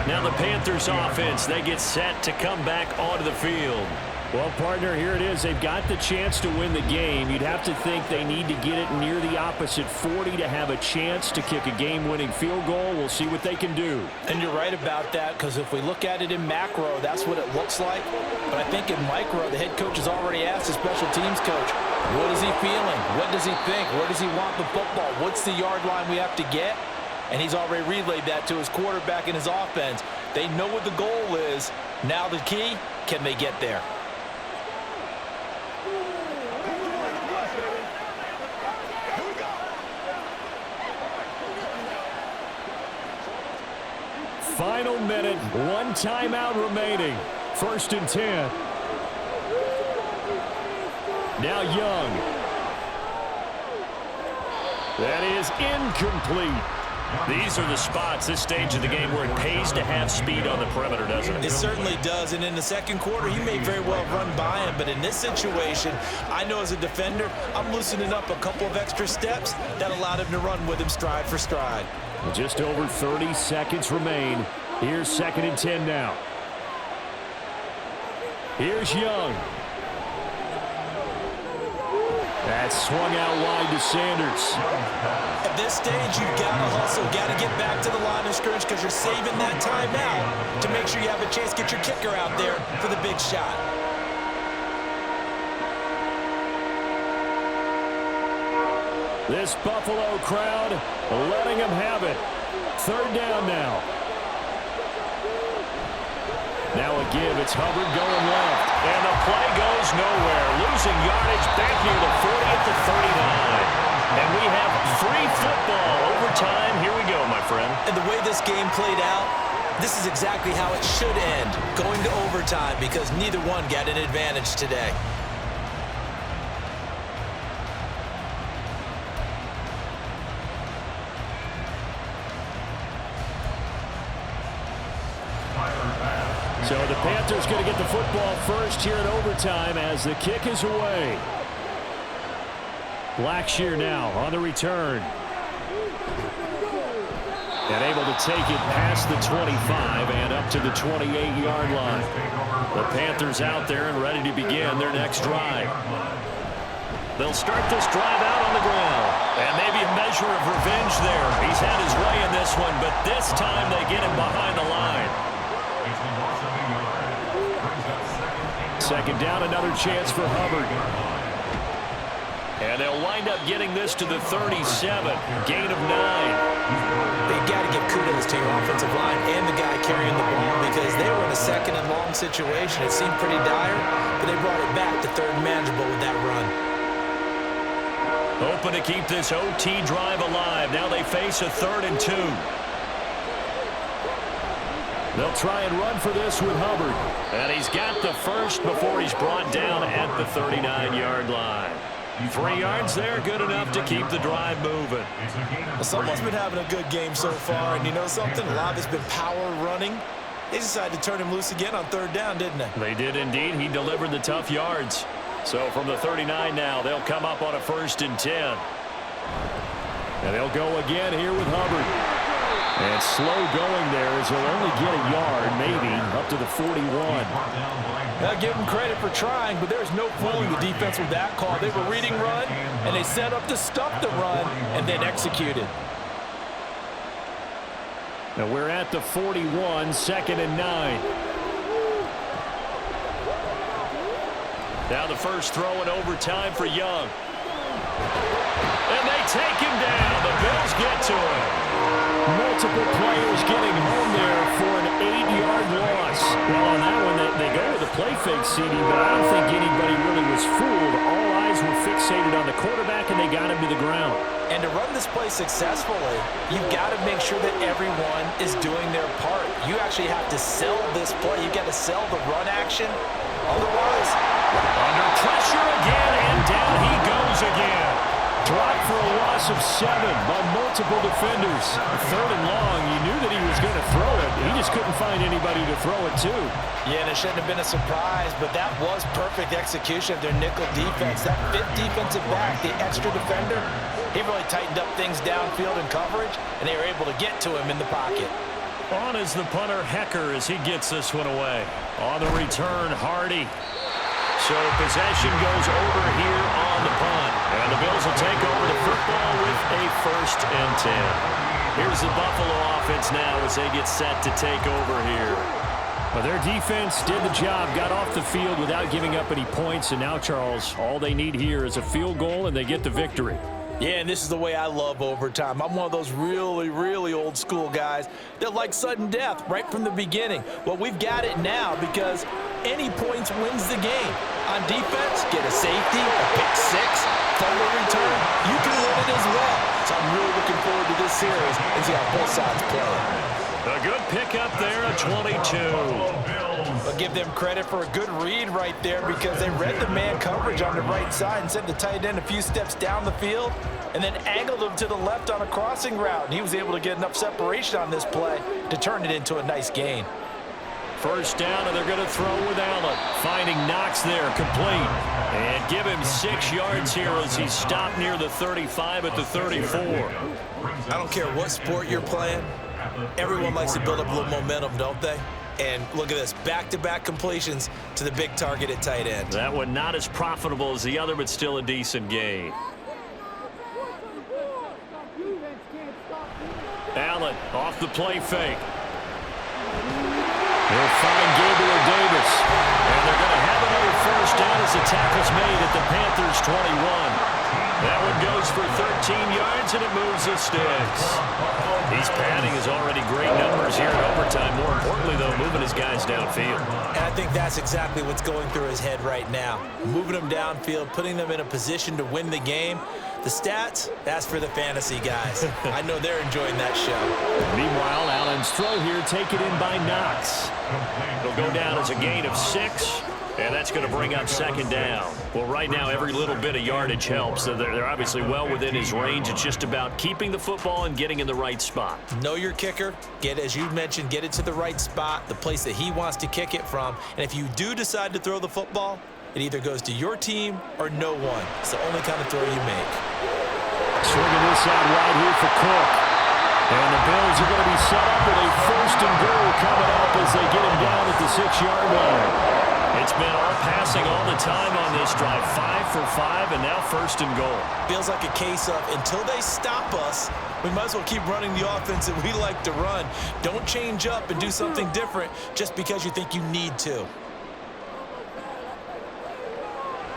Now the Panthers offense, they get set to come back onto the field. Well, partner, here it is. They've got the chance to win the game. You'd have to think they need to get it near the opposite 40 to have a chance to kick a game-winning field goal. We'll see what they can do. And you're right about that, because if we look at it in macro, that's what it looks like. But I think in micro, the head coach has already asked the special teams coach, what is he feeling? What does he think? Where does he want the football? What's the yard line we have to get? And he's already relayed that to his quarterback and his offense. They know what the goal is. Now the key, can they get there? Final minute, 1 timeout remaining. 1st and 10. Now Young. That is incomplete. These are the spots, this stage of the game, where it pays to have speed on the perimeter, doesn't it? It certainly does, and in the second quarter, he may very well run by him, but in this situation, I know as a defender, I'm loosening up a couple of extra steps that allowed him to run with him stride for stride. Just over 30 seconds remain. Here's 2nd and 10 now. Here's Young. That's swung out wide to Sanders. At this stage, you've got to hustle, got to get back to the line of scrimmage because you're saving that timeout to make sure you have a chance to get your kicker out there for the big shot. This Buffalo crowd letting them have it. 3rd down now. Now a give. It's Hubbard going left. And the play goes nowhere. Losing yardage back near the 40 at the 39. And we have free football. Overtime. Here we go, my friend. And the way this game played out, this is exactly how it should end, going to overtime, because neither one got an advantage today. So the Panthers going to get the football first here in overtime as the kick is away. Blackshear now on the return. And able to take it past the 25 and up to the 28-yard line. The Panthers out there and ready to begin their next drive. They'll start this drive out on the ground. And maybe a measure of revenge there. He's had his way in this one, but this time they get him behind the line. 2nd down, another chance for Hubbard. And they'll wind up getting this to the 37. Gain of 9. They've got to give kudos to your offensive line and the guy carrying the ball because they were in a 2nd and long situation. It seemed pretty dire, but they brought it back to 3rd and manageable with that run. Hoping to keep this OT drive alive. Now they face a 3rd and 2. They'll try and run for this with Hubbard. And he's got the first before he's brought down at the 39-yard line. 3 yards there, good enough to keep the drive moving. Well, someone's been having a good game so far, and you know something? A lot of it's been power running. They decided to turn him loose again on 3rd down, didn't they? They did indeed. He delivered the tough yards. So from the 39 now, they'll come up on a 1st and 10. And they'll go again here with Hubbard. And slow going there as he'll only get a yard, maybe, up to the 41. Now give them credit for trying, but there's no fooling the defense with that call. They were reading run, and they set up to stop the run, and then executed. Now we're at the 41, 2nd and 9. Now the first throw in overtime for Young. And they take him down. The Bills get to him. Multiple players getting home there for an 8-yard loss. Well, on that one, they go with a play fake, CD, but I don't think anybody really was fooled. All eyes were fixated on the quarterback, and they got him to the ground. And to run this play successfully, you've got to make sure that everyone is doing their part. You actually have to sell this play. You've got to sell the run action. Otherwise, under pressure again, and down he goes again. Dropped for a loss of 7 by multiple defenders. 3rd and long, you knew that he was going to throw it. He just couldn't find anybody to throw it to. Yeah, and it shouldn't have been a surprise, but that was perfect execution of their nickel defense. That 5th defensive back, the extra defender, he really tightened up things downfield in coverage, and they were able to get to him in the pocket. On is the punter, Hecker, as he gets this one away. On the return, Hardy. So possession goes over here on the punt. And the Bills will take over the football with a 1st and 10. Here's the Buffalo offense now as they get set to take over here. Well, their defense did the job, got off the field without giving up any points. And now, Charles, all they need here is a field goal, and they get the victory. Yeah, and this is the way I love overtime. I'm one of those really, really old school guys that like sudden death right from the beginning. Well, we've got it now because any points wins the game. On defense, get a safety, a pick 6, fumble return. You can win it as well. So I'm really looking forward to this series and see how both sides play. A good pickup there, a 22. I'll give them credit for a good read right there because they read the man coverage on the right side and sent the tight end a few steps down the field and then angled him to the left on a crossing route. And he was able to get enough separation on this play to turn it into a nice gain. First down, and they're going to throw with Allen. Finding Knox there, complete. And give him 6 yards here as he's stopped near the 35 at the 34. I don't care what sport you're playing. Everyone likes to build up a little momentum, don't they? And look at this, back-to-back completions to the big target at tight end. That one not as profitable as the other, but still a decent gain. Allen off the play fake. He'll find Gabriel Davis. And they're going to have another first down as the tackle's made at the Panthers' 21. That one goes for 13 yards, and it moves the sticks. He's padding his already great numbers here in overtime. More importantly, though, moving his guys downfield. And I think that's exactly what's going through his head right now. Moving them downfield, putting them in a position to win the game. The stats, that's for the fantasy guys. I know they're enjoying that show. Meanwhile, Allen's throw here taken in by Knox. It'll go down as a gain of 6. And that's going to bring up second down. Well, right now, every little bit of yardage helps. So they're obviously well within his range. It's just about keeping the football and getting in the right spot. Know your kicker. As you mentioned, get it to the right spot, the place that he wants to kick it from. And if you do decide to throw the football, it either goes to your team or no one. It's the only kind of throw you make. Swinging this out wide here for Cook. And the Bills are going to be set up with a first and goal coming up as they get him down at the 6-yard line. It's been all passing all the time on this drive. 5 for 5, and now first and goal. Feels like a case of until they stop us, we might as well keep running the offense that we like to run. Don't change up and do something different just because you think you need to.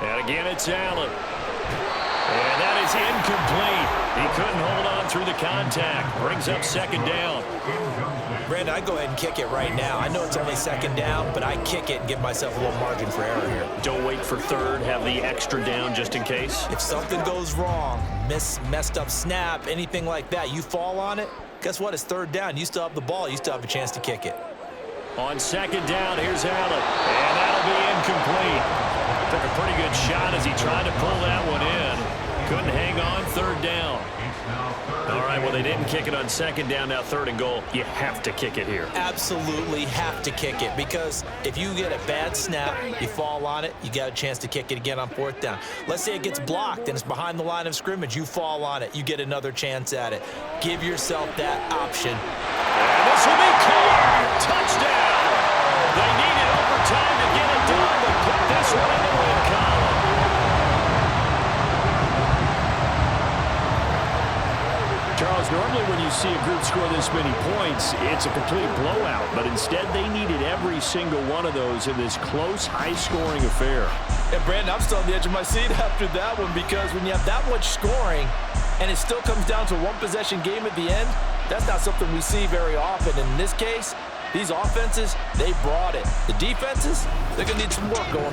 And again, it's Allen. And that is incomplete. He couldn't hold on through the contact. Brings up second down. Brandon, I go ahead and kick it right now. I know it's only second down, but I kick it and give myself a little margin for error here. Don't wait for third. Have the extra down just in case. If something goes wrong, messed up snap, anything like that, you fall on it, guess what? It's third down. You still have the ball. You still have a chance to kick it. On second down, here's Allen. And that'll be incomplete. Took a pretty good shot as he tried to pull that one in. Couldn't hang on, third down. All right, well, they didn't kick it on second down, now third and goal. You have to kick it here. Absolutely have to kick it because if you get a bad snap, you fall on it, you got a chance to kick it again on fourth down. Let's say it gets blocked and it's behind the line of scrimmage. You fall on it, you get another chance at it. Give yourself that option. And this will be clear. Touchdown. They needed overtime to get it done, but put this one in the win column. Charles, normally when you see a group score this many points, it's a complete blowout. But instead, they needed every single one of those in this close, high-scoring affair. And, Brandon, I'm still on the edge of my seat after that one because when you have that much scoring and it still comes down to a one-possession game at the end, that's not something we see very often. And in this case, these offenses, they brought it. The defenses, they're going to need some work going